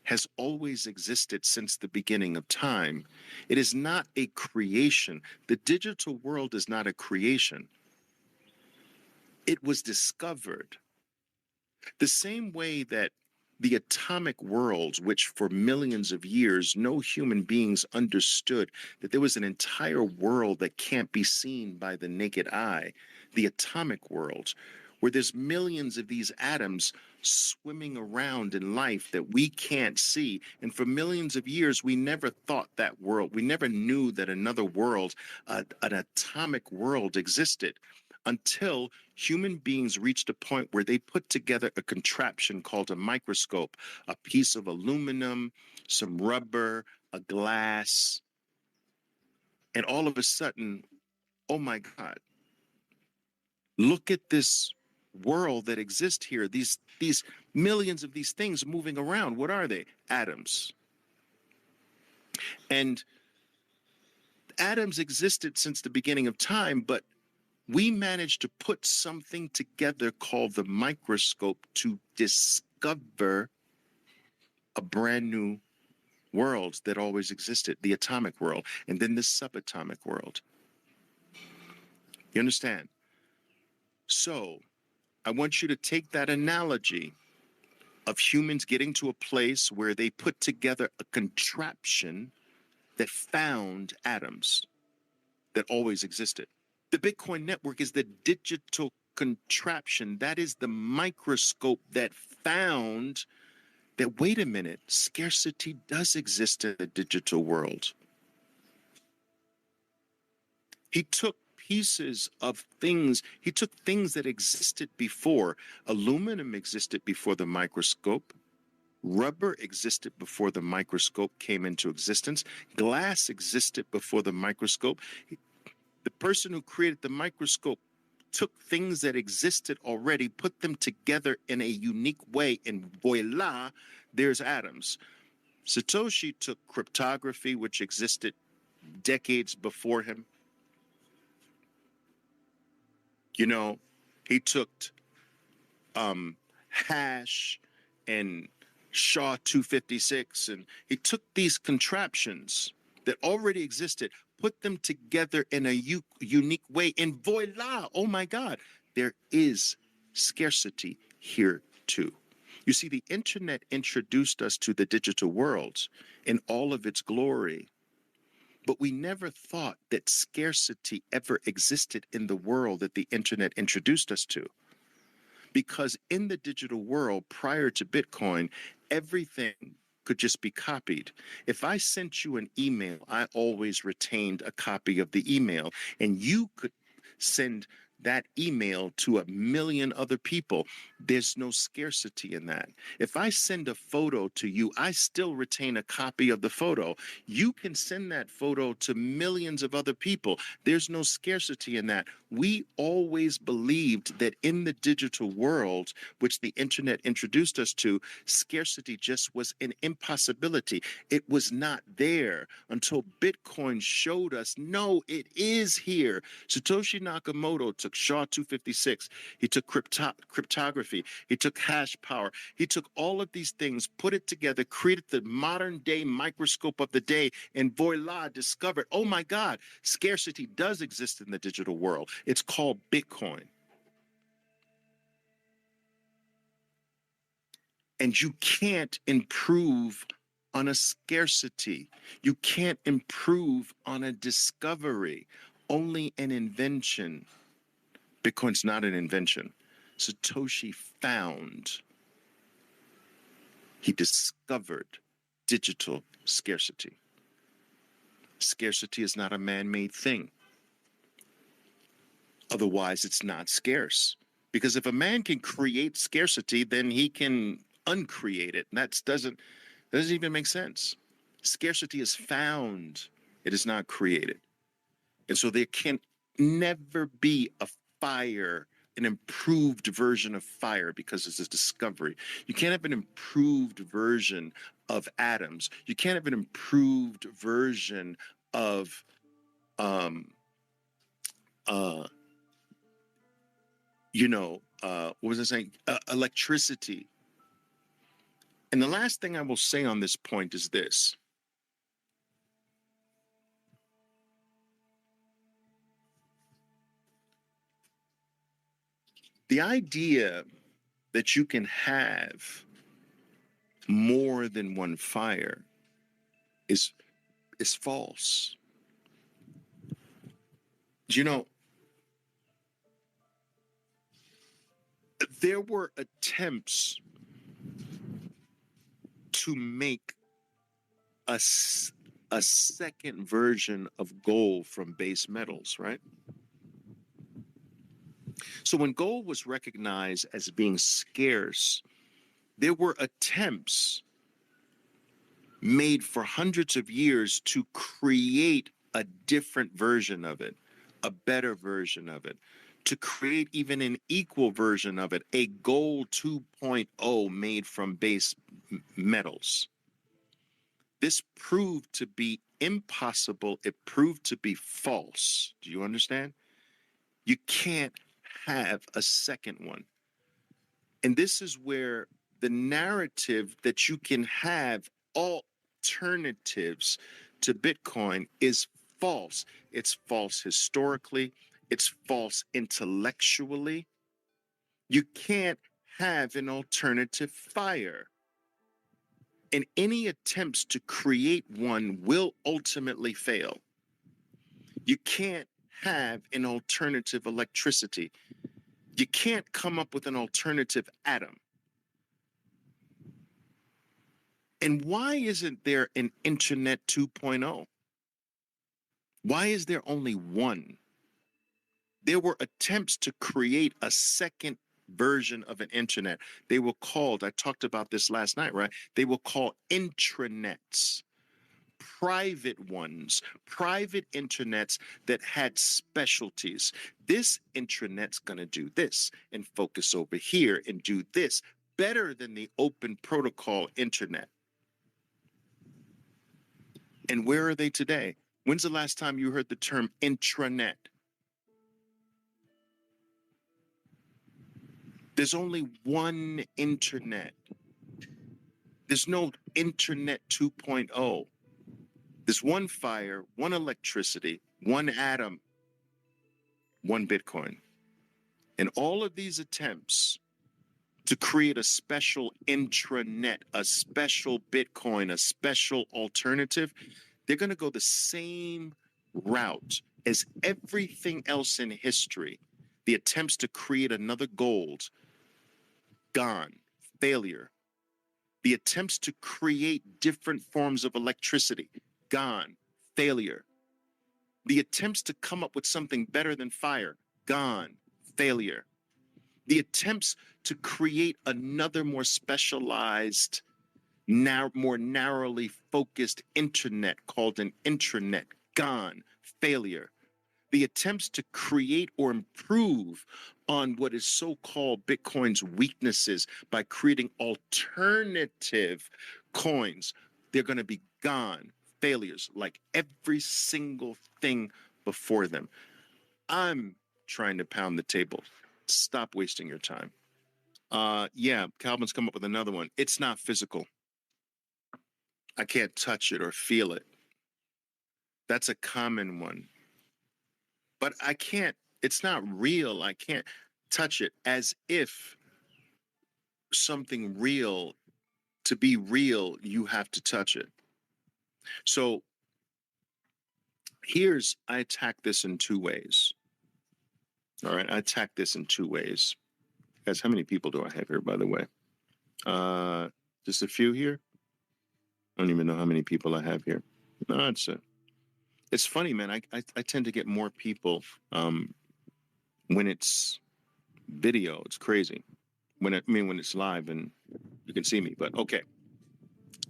has always existed since the beginning of time. It is not a creation. The digital world is not a creation. It was discovered. The same way that the atomic world, which for millions of years no human beings understood that there was an entire world that can't be seen by the naked eye, the atomic world, where there's millions of these atoms swimming around in life that we can't see. And for millions of years, we never thought that world, we never knew that another world, an atomic world existed, until human beings reached a point where they put together a contraption called a microscope, a piece of aluminum, some rubber, a glass, and all of a sudden, oh my God, look at this world that exists here. These millions of these things moving around. What are they? Atoms. And atoms existed since the beginning of time, but we managed to put something together called the microscope to discover a brand new world that always existed, the atomic world, and then the subatomic world. You understand? So I want you to take that analogy of humans getting to a place where they put together a contraption that found atoms that always existed. The Bitcoin network is the digital contraption. That is the microscope that found that, wait a minute, scarcity does exist in the digital world. He took pieces of things, he took things that existed before. Aluminum existed before the microscope. Rubber existed before the microscope came into existence. Glass existed before the microscope. The person who created the microscope took things that existed already, put them together in a unique way, and voila, there's atoms. Satoshi took cryptography, which existed decades before him. You know, he took hash and SHA-256, and he took these contraptions that already existed, put them together in a unique way, and voila, oh my God, there is scarcity here too. You see, the internet introduced us to the digital world in all of its glory, but we never thought that scarcity ever existed in the world that the internet introduced us to. Because in the digital world, prior to Bitcoin, everything could just be copied. If I sent you an email, I always retained a copy of the email, and you could send that email to a million other people. There's no scarcity in that. If I send a photo to you, I still retain a copy of the photo. You can send that photo to millions of other people. There's no scarcity in that. We always believed that in the digital world, which the internet introduced us to, scarcity just was an impossibility. It was not there until Bitcoin showed us, no, it is here. Satoshi Nakamoto took SHA-256. He took cryptography. He took hash power. He took all of these things, put it together, created the modern day microscope of the day, and voila, discovered, oh my God, scarcity does exist in the digital world. It's called Bitcoin. And you can't improve on a scarcity. You can't improve on a discovery, only an invention. Bitcoin's not an invention. Satoshi found, he discovered digital scarcity. Scarcity is not a man-made thing. Otherwise, it's not scarce. Because if a man can create scarcity, then he can uncreate it. And that doesn't even make sense. Scarcity is found. It is not created. And so there can never be a fire, an improved version of fire, because it's a discovery. You can't have an improved version of atoms. You can't have an improved version of what was I saying? Electricity. And the last thing I will say on this point is this. The idea that you can have more than one fire is false. You know, there were attempts to make a second version of gold from base metals, right? So when gold was recognized as being scarce, there were attempts made for hundreds of years to create a different version of it, a better version of it, to create even an equal version of it, a gold 2.0 made from base metals. This proved to be impossible. It proved to be false. Do you understand? You can't have a second one. And this is where the narrative that you can have alternatives to Bitcoin is false. It's false historically, it's false intellectually. You can't have an alternative fire. And any attempts to create one will ultimately fail. You can't have an alternative electricity. You can't come up with an alternative atom. And why isn't there an Internet 2.0? Why is there only one? There were attempts to create a second version of an internet. They were called, I talked about this last night, right? They were called intranets, private ones, private internets that had specialties. This intranet's going to do this and focus over here and do this better than the open protocol internet. And where are they today? When's the last time you heard the term intranet? There's only one internet. There's no internet 2.0. There's one fire, one electricity, one atom, one Bitcoin. And all of these attempts to create a special intranet, a special Bitcoin, a special alternative, they're going to go the same route as everything else in history. The attempts to create another gold, gone, failure. The attempts to create different forms of electricity, gone, failure. The attempts to come up with something better than fire, gone, failure. The attempts to create another more specialized, more narrowly focused internet called an intranet, gone, failure. The attempts to create or improve on what is so-called Bitcoin's weaknesses by creating alternative coins, they're going to be gone, failures, like every single thing before them. I'm trying to pound the table. Stop wasting your time. Yeah, Calvin's come up with another one. It's not physical. I can't touch it or feel it. That's a common one. But I can't, it's not real. I can't touch it, as if something real, to be real, you have to touch it. So I attack this in two ways. All right, I attack this in two ways. Guys, how many people do I have here, by the way? Just a few here? I don't even know how many people I have here. No, it's funny, man. I tend to get more people when it's video. It's crazy. When it's live and you can see me. But okay.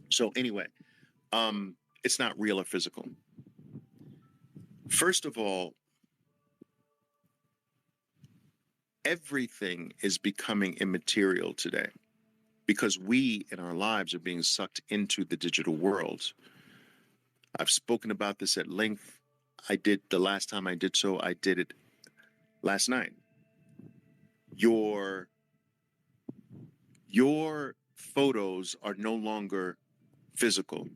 So anyway, it's not real or physical. First of all, everything is becoming immaterial today because we in our lives are being sucked into the digital world. I've spoken about this at length. The last time I did so, I did it last night. Your photos are no longer physical.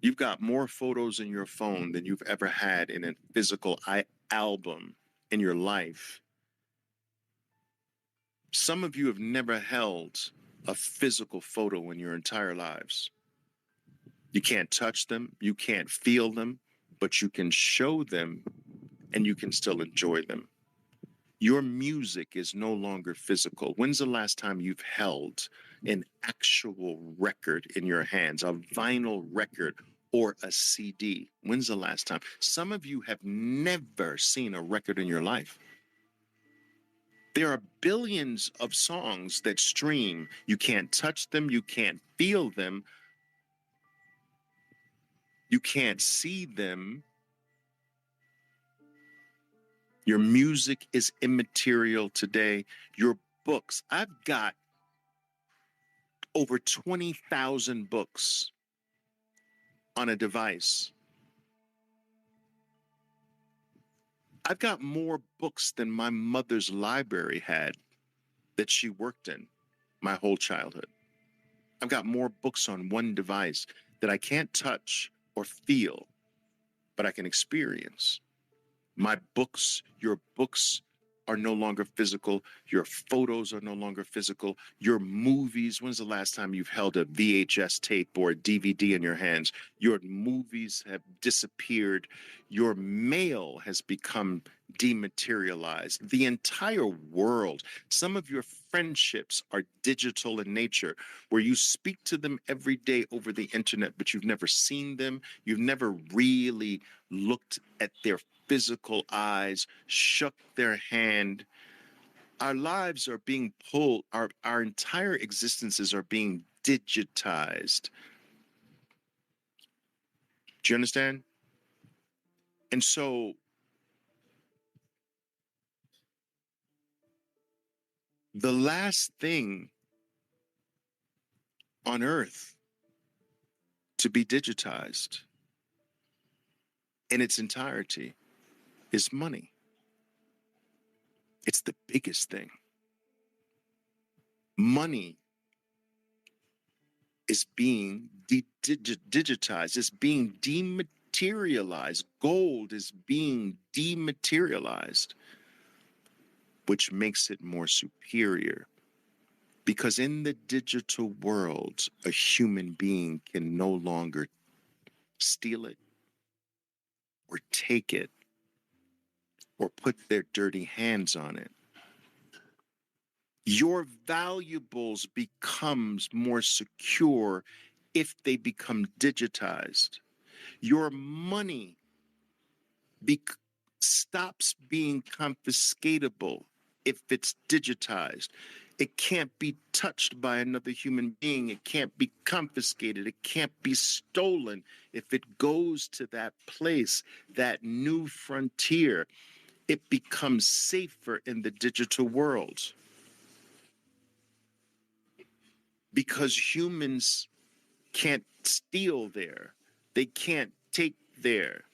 You've got more photos in your phone than you've ever had in a physical album in your life. Some of you have never held a physical photo in your entire lives. You can't touch them, you can't feel them, but you can show them and you can still enjoy them. Your music is no longer physical. When's the last time you've held an actual record in your hands, a vinyl record or a CD? When's the last time? Some of you have never seen a record in your life. There are billions of songs that stream. You can't touch them. You can't feel them. You can't see them. Your music is immaterial today. Your books. I've got over 20,000 books on a device. I've got more books than my mother's library had that she worked in my whole childhood. I've got more books on one device that I can't touch or feel, but I can experience. My books, your books are no longer physical. Your photos are no longer physical. Your movies, when's the last time you've held a VHS tape or a DVD in your hands? Your movies have disappeared. Your mail has become dematerialized. The entire world, some of your friendships are digital in nature, where you speak to them every day over the internet, but you've never seen them. You've never really looked at their physical eyes, shook their hand. Our lives are being pulled, our entire existences are being digitized. Do you understand? And so the last thing on earth to be digitized in its entirety is money. It's the biggest thing. Money is being digitized, it's being dematerialized. Gold is being dematerialized, which makes it more superior. Because in the digital world, a human being can no longer steal it or take it or put their dirty hands on it. Your valuables becomes more secure if they become digitized. Your money stops being confiscatable if it's digitized. It can't be touched by another human being. It can't be confiscated. It can't be stolen. If it goes to that place, that new frontier, it becomes safer in the digital world. Because humans can't steal there. They can't take there.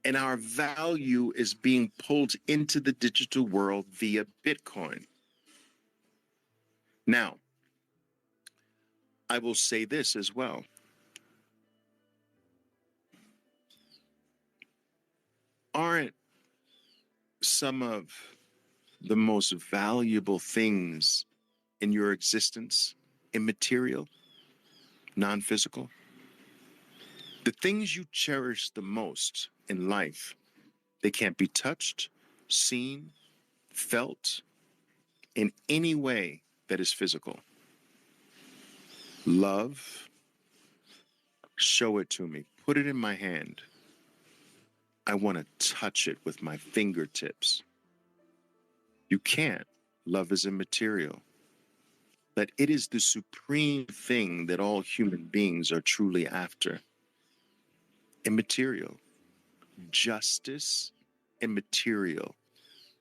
And our value is being pulled into the digital world via Bitcoin. Now, I will say this as well. Aren't some of the most valuable things in your existence immaterial, non-physical? The things you cherish the most in life, they can't be touched, seen, felt in any way that is physical. Love, show it to me. Put it in my hand. I want to touch it with my fingertips. You can't. Love is immaterial. But it is the supreme thing that all human beings are truly after. Immaterial. Justice, immaterial.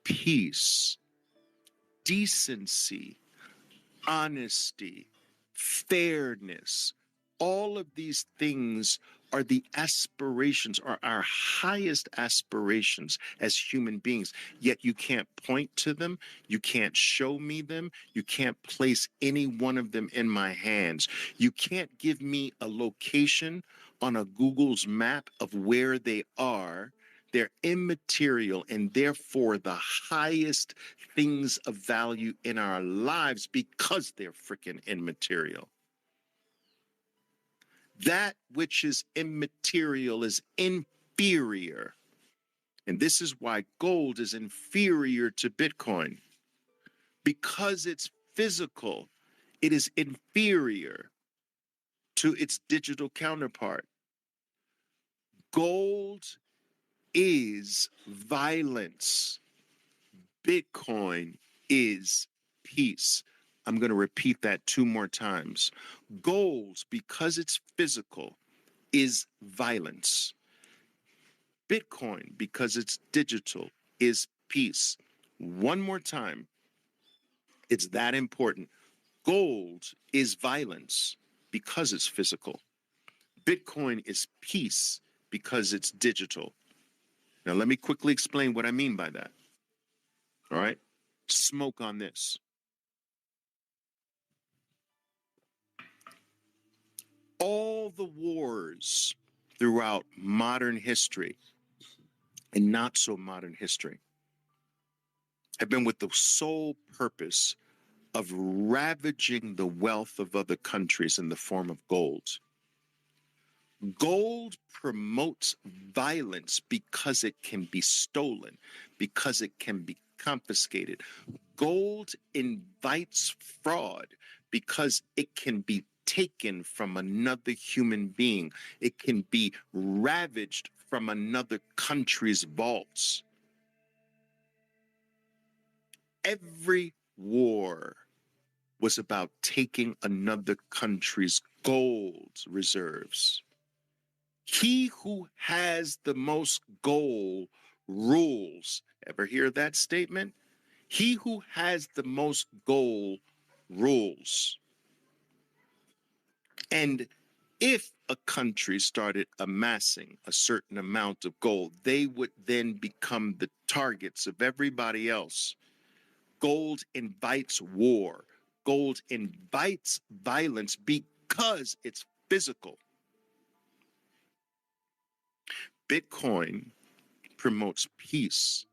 Peace, decency, honesty, fairness. All of these things are the aspirations, are our highest aspirations as human beings. Yet you can't point to them. You can't show me them. You can't place any one of them in my hands. You can't give me a location on a Google's map of where they are. They're immaterial and therefore the highest things of value in our lives because they're freaking immaterial. That which is immaterial is inferior. And this is why gold is inferior to Bitcoin. Because it's physical, it is inferior to its digital counterpart. Gold is violence. Bitcoin is peace. I'm going to repeat that 2 more times. Gold, because it's physical, is violence. Bitcoin, because it's digital, is peace. 1 more time. It's that important. Gold is violence because it's physical. Bitcoin is peace because it's digital. Now, let me quickly explain what I mean by that. All right? Smoke on this. All the wars throughout modern history and not so modern history have been with the sole purpose of ravaging the wealth of other countries in the form of gold. Gold promotes violence because it can be stolen, because it can be confiscated. Gold invites fraud because it can be taken from another human being. It can be ravaged from another country's vaults. Every war was about taking another country's gold reserves. He who has the most gold rules. Ever hear that statement? He who has the most gold rules. And if a country started amassing a certain amount of gold, they would then become the targets of everybody else. Gold invites war. Gold invites violence because it's physical. Bitcoin promotes peace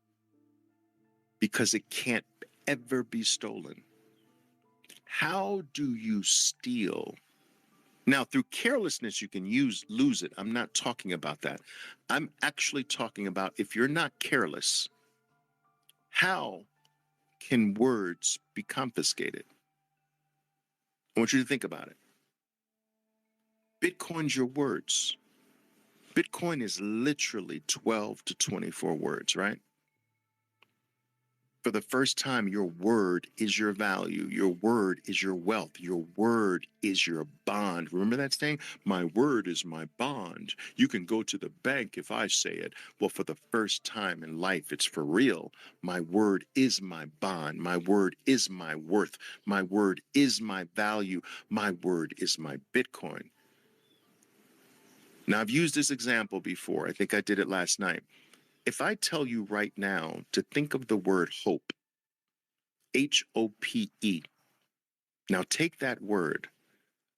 because it can't ever be stolen. How do you steal? Now, through carelessness, you can lose it. I'm not talking about that. I'm actually talking about if you're not careless, how can words be confiscated? I want you to think about it. Bitcoin's your words. Bitcoin is literally 12 to 24 words, right? For the first time, your word is your value. Your word is your wealth. Your word is your bond. Remember that saying? My word is my bond. You can go to the bank if I say it. Well, for the first time in life, it's for real. My word is my bond. My word is my worth. My word is my value. My word is my Bitcoin. Now, I've used this example before. I think I did it last night. If I tell you right now to think of the word hope, Hope. Now take that word.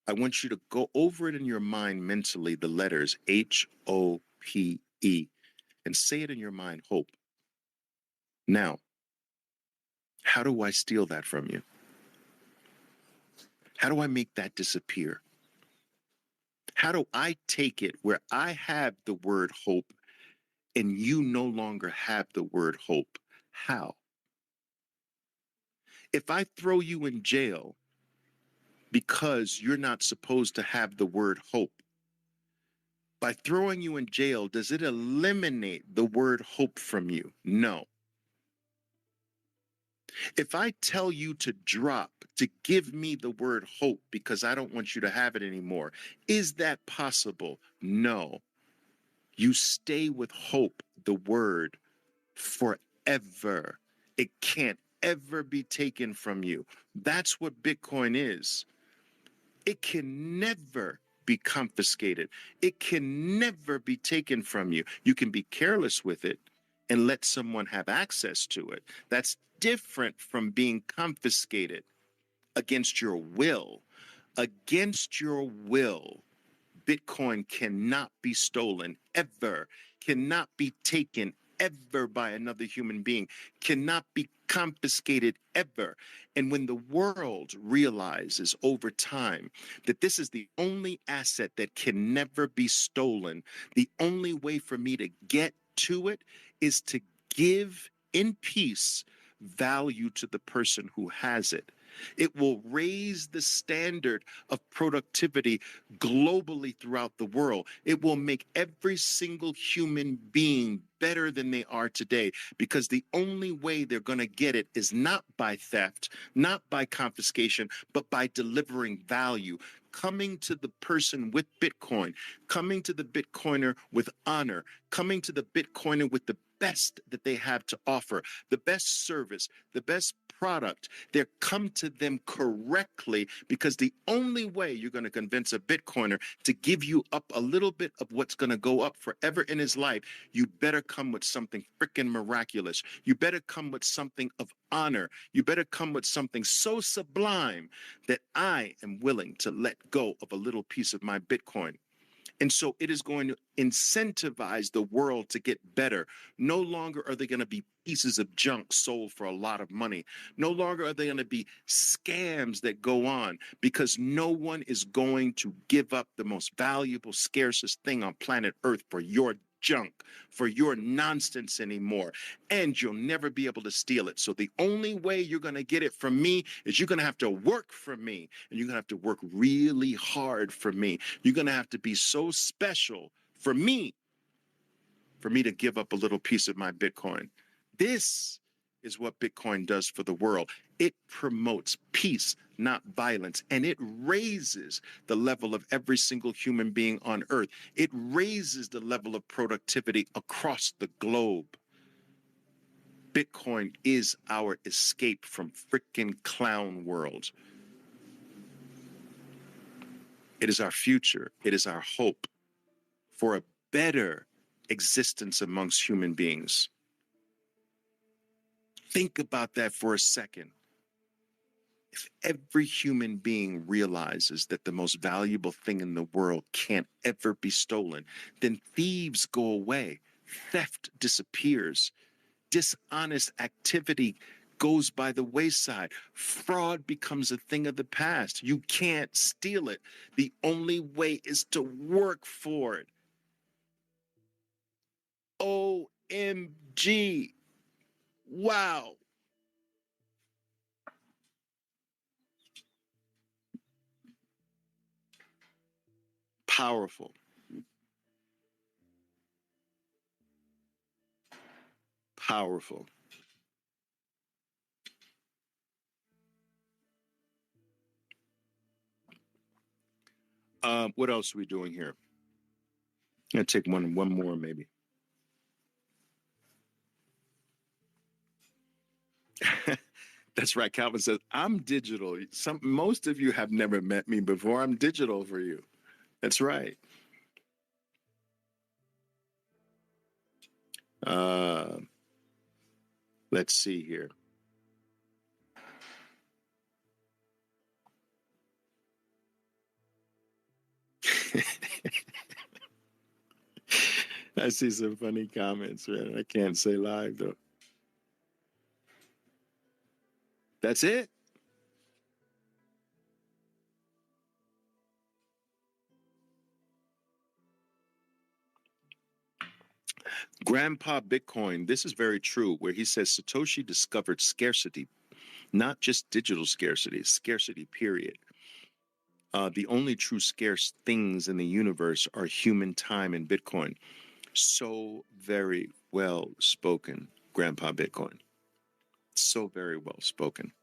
I want you to go over it in your mind mentally, the letters Hope, and say it in your mind, hope. Now, how do I steal that from you? How do I make that disappear? How do I take it where I have the word hope and you no longer have the word hope? How? If I throw you in jail because you're not supposed to have the word hope, by throwing you in jail, does it eliminate the word hope from you? No. If I tell you to drop, to give me the word hope because I don't want you to have it anymore, is that possible? No. You stay with hope, the word, forever. It can't ever be taken from you. That's what Bitcoin is. It can never be confiscated. It can never be taken from you. You can be careless with it and let someone have access to it. That's different from being confiscated against your will. Against your will, Bitcoin cannot be stolen ever, cannot be taken ever by another human being, cannot be confiscated ever. And when the world realizes over time that this is the only asset that can never be stolen, the only way for me to get to it is to give in peace value to the person who has it. It will raise the standard of productivity globally throughout the world. It will make every single human being better than they are today, because the only way they're going to get it is not by theft, not by confiscation, but by delivering value. Coming to the person with Bitcoin, coming to the Bitcoiner with honor, coming to the Bitcoiner with the best that they have to offer, the best service, the best product. They come to them correctly, because the only way you're going to convince a Bitcoiner to give you up a little bit of what's going to go up forever in his life, you better come with something freaking miraculous. You better come with something of honor. You better come with something so sublime that I am willing to let go of a little piece of my Bitcoin. And so it is going to incentivize the world to get better. No longer are they going to be pieces of junk sold for a lot of money. No longer are they going to be scams that go on, because no one is going to give up the most valuable, scarcest thing on planet Earth for your junk, for your nonsense anymore. And you'll never be able to steal it. So the only way you're going to get it from me is you're going to have to work for me, and you're going to have to work really hard for me. You're going to have to be so special for me to give up a little piece of my Bitcoin. This is what Bitcoin does for the world. It promotes peace, not violence, and it raises the level of every single human being on Earth. It raises the level of productivity across the globe. Bitcoin is our escape from frickin' clown world. It is our future. It is our hope for a better existence amongst human beings. Think about that for a second. If every human being realizes that the most valuable thing in the world can't ever be stolen, then thieves go away, theft disappears, dishonest activity goes by the wayside, fraud becomes a thing of the past. You can't steal it. The only way is to work for it. OMG. Wow. Powerful. Powerful. What else are we doing here? I'm gonna take one more maybe. That's right. Calvin says, I'm digital. Most of you have never met me before. I'm digital for you. That's right. Let's see here. I see some funny comments, man. I can't say live though. That's it. Grandpa Bitcoin, this is very true, where he says Satoshi discovered scarcity, not just digital scarcity, scarcity, period. The only true scarce things in the universe are human time and Bitcoin. So very well spoken, Grandpa Bitcoin. So very well spoken.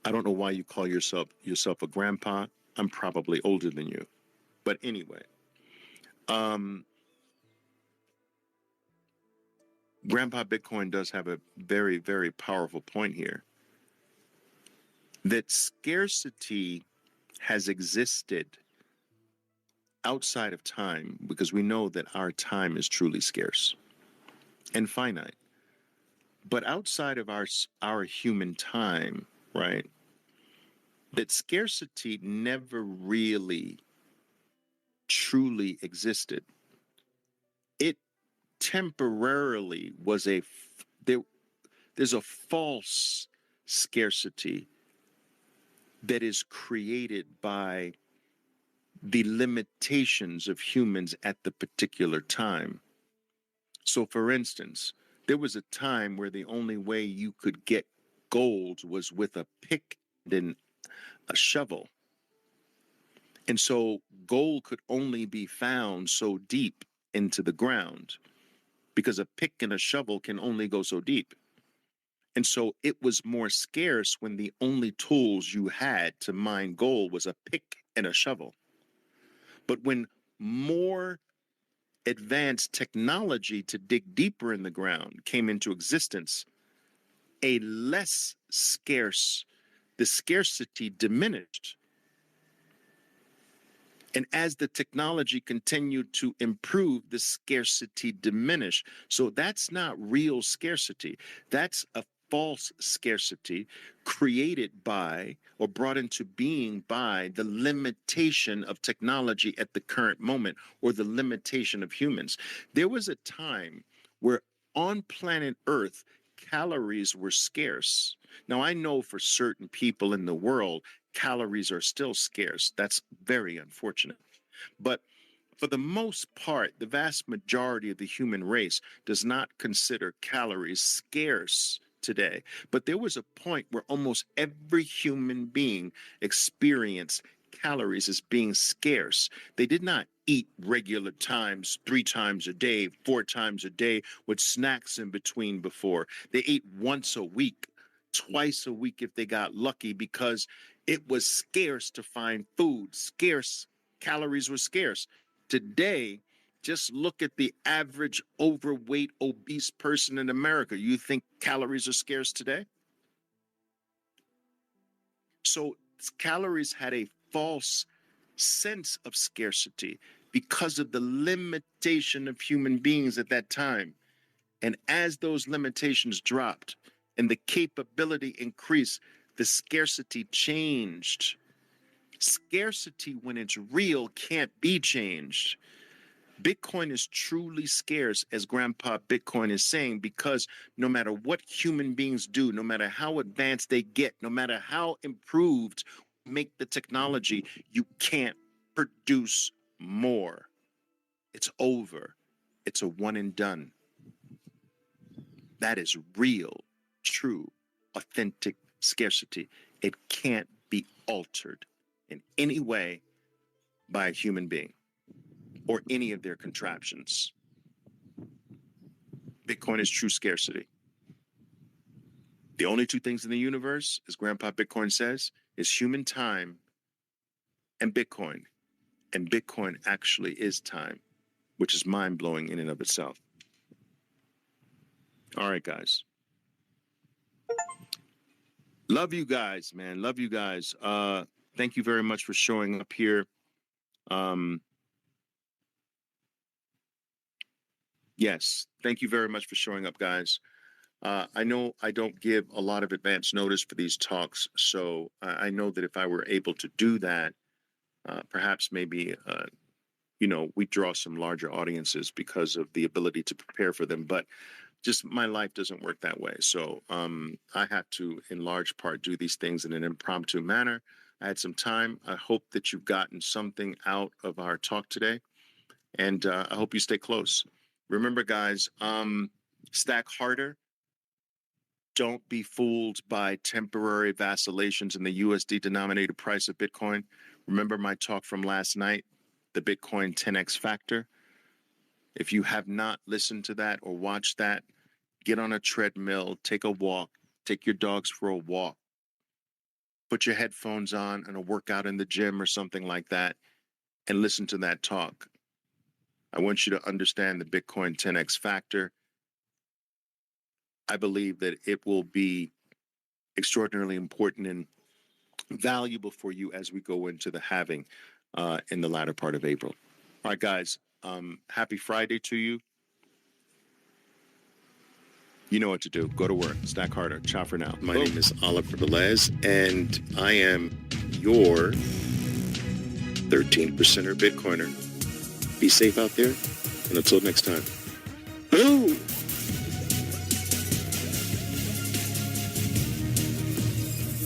I don't know why you call yourself a grandpa. I'm probably older than you. But anyway, Grandpa Bitcoin does have a very, very powerful point here. That scarcity has existed outside of time, because we know that our time is truly scarce and finite. But outside of our human time, right, that scarcity never really truly existed. It temporarily was there's a false scarcity that is created by the limitations of humans at the particular time. So for instance, there was a time where the only way you could get gold was with a pick and a shovel. And so gold could only be found so deep into the ground because a pick and a shovel can only go so deep. And so it was more scarce when the only tools you had to mine gold was a pick and a shovel. But when more advanced technology to dig deeper in the ground came into existence, the scarcity diminished. And as the technology continued to improve, the scarcity diminished. So that's not real scarcity. That's a false scarcity created by or brought into being by the limitation of technology at the current moment, or the limitation of humans. There was a time where on planet Earth, calories were scarce. Now, I know for certain people in the world, calories are still scarce. That's very unfortunate. But for the most part, the vast majority of the human race does not consider calories scarce today. But there was a point where almost every human being experienced calories as being scarce. They did not eat regular times, 3 times a day, 4 times a day, with snacks in between before. They ate once a week, twice a week if they got lucky, because it was scarce to find food. Scarce calories were scarce. Today, just look at the average overweight, obese person in America. You think calories are scarce today? So calories had a false sense of scarcity because of the limitation of human beings at that time. And as those limitations dropped and the capability increased, the scarcity changed. Scarcity, when it's real, can't be changed. Bitcoin is truly scarce, as Grandpa Bitcoin is saying, because no matter what human beings do, no matter how advanced they get, no matter how improved make the technology, you can't produce more. It's over. It's a one and done. That is real, true, authentic scarcity. It can't be altered in any way by a human being or any of their contraptions. Bitcoin is true scarcity. The only 2 things in the universe, as Grandpa Bitcoin says, is human time and Bitcoin. And Bitcoin actually is time, which is mind-blowing in and of itself. All right, guys. Love you guys, man. Love you guys. Thank you very much for showing up here. Yes, thank you very much for showing up, guys. I know I don't give a lot of advance notice for these talks, so I know that if I were able to do that, perhaps maybe, we draw some larger audiences because of the ability to prepare for them. But just my life doesn't work that way. So I have to, in large part, do these things in an impromptu manner. I had some time. I hope that you've gotten something out of our talk today. And I hope you stay close. Remember, guys, stack harder. Don't be fooled by temporary vacillations in the USD denominated price of Bitcoin. Remember my talk from last night, the Bitcoin 10x factor? If you have not listened to that or watched that, get on a treadmill, take a walk, take your dogs for a walk, put your headphones on and a workout in the gym or something like that, and listen to that talk. I want you to understand the Bitcoin 10x factor. I believe that it will be extraordinarily important and valuable for you as we go into the halving in the latter part of April. All right, guys, happy Friday to you. You know what to do. Go to work. Stack harder. Ciao for now. My name is Oliver Velez, and I am your 13%er Bitcoiner. Be safe out there, and until next time. Boom!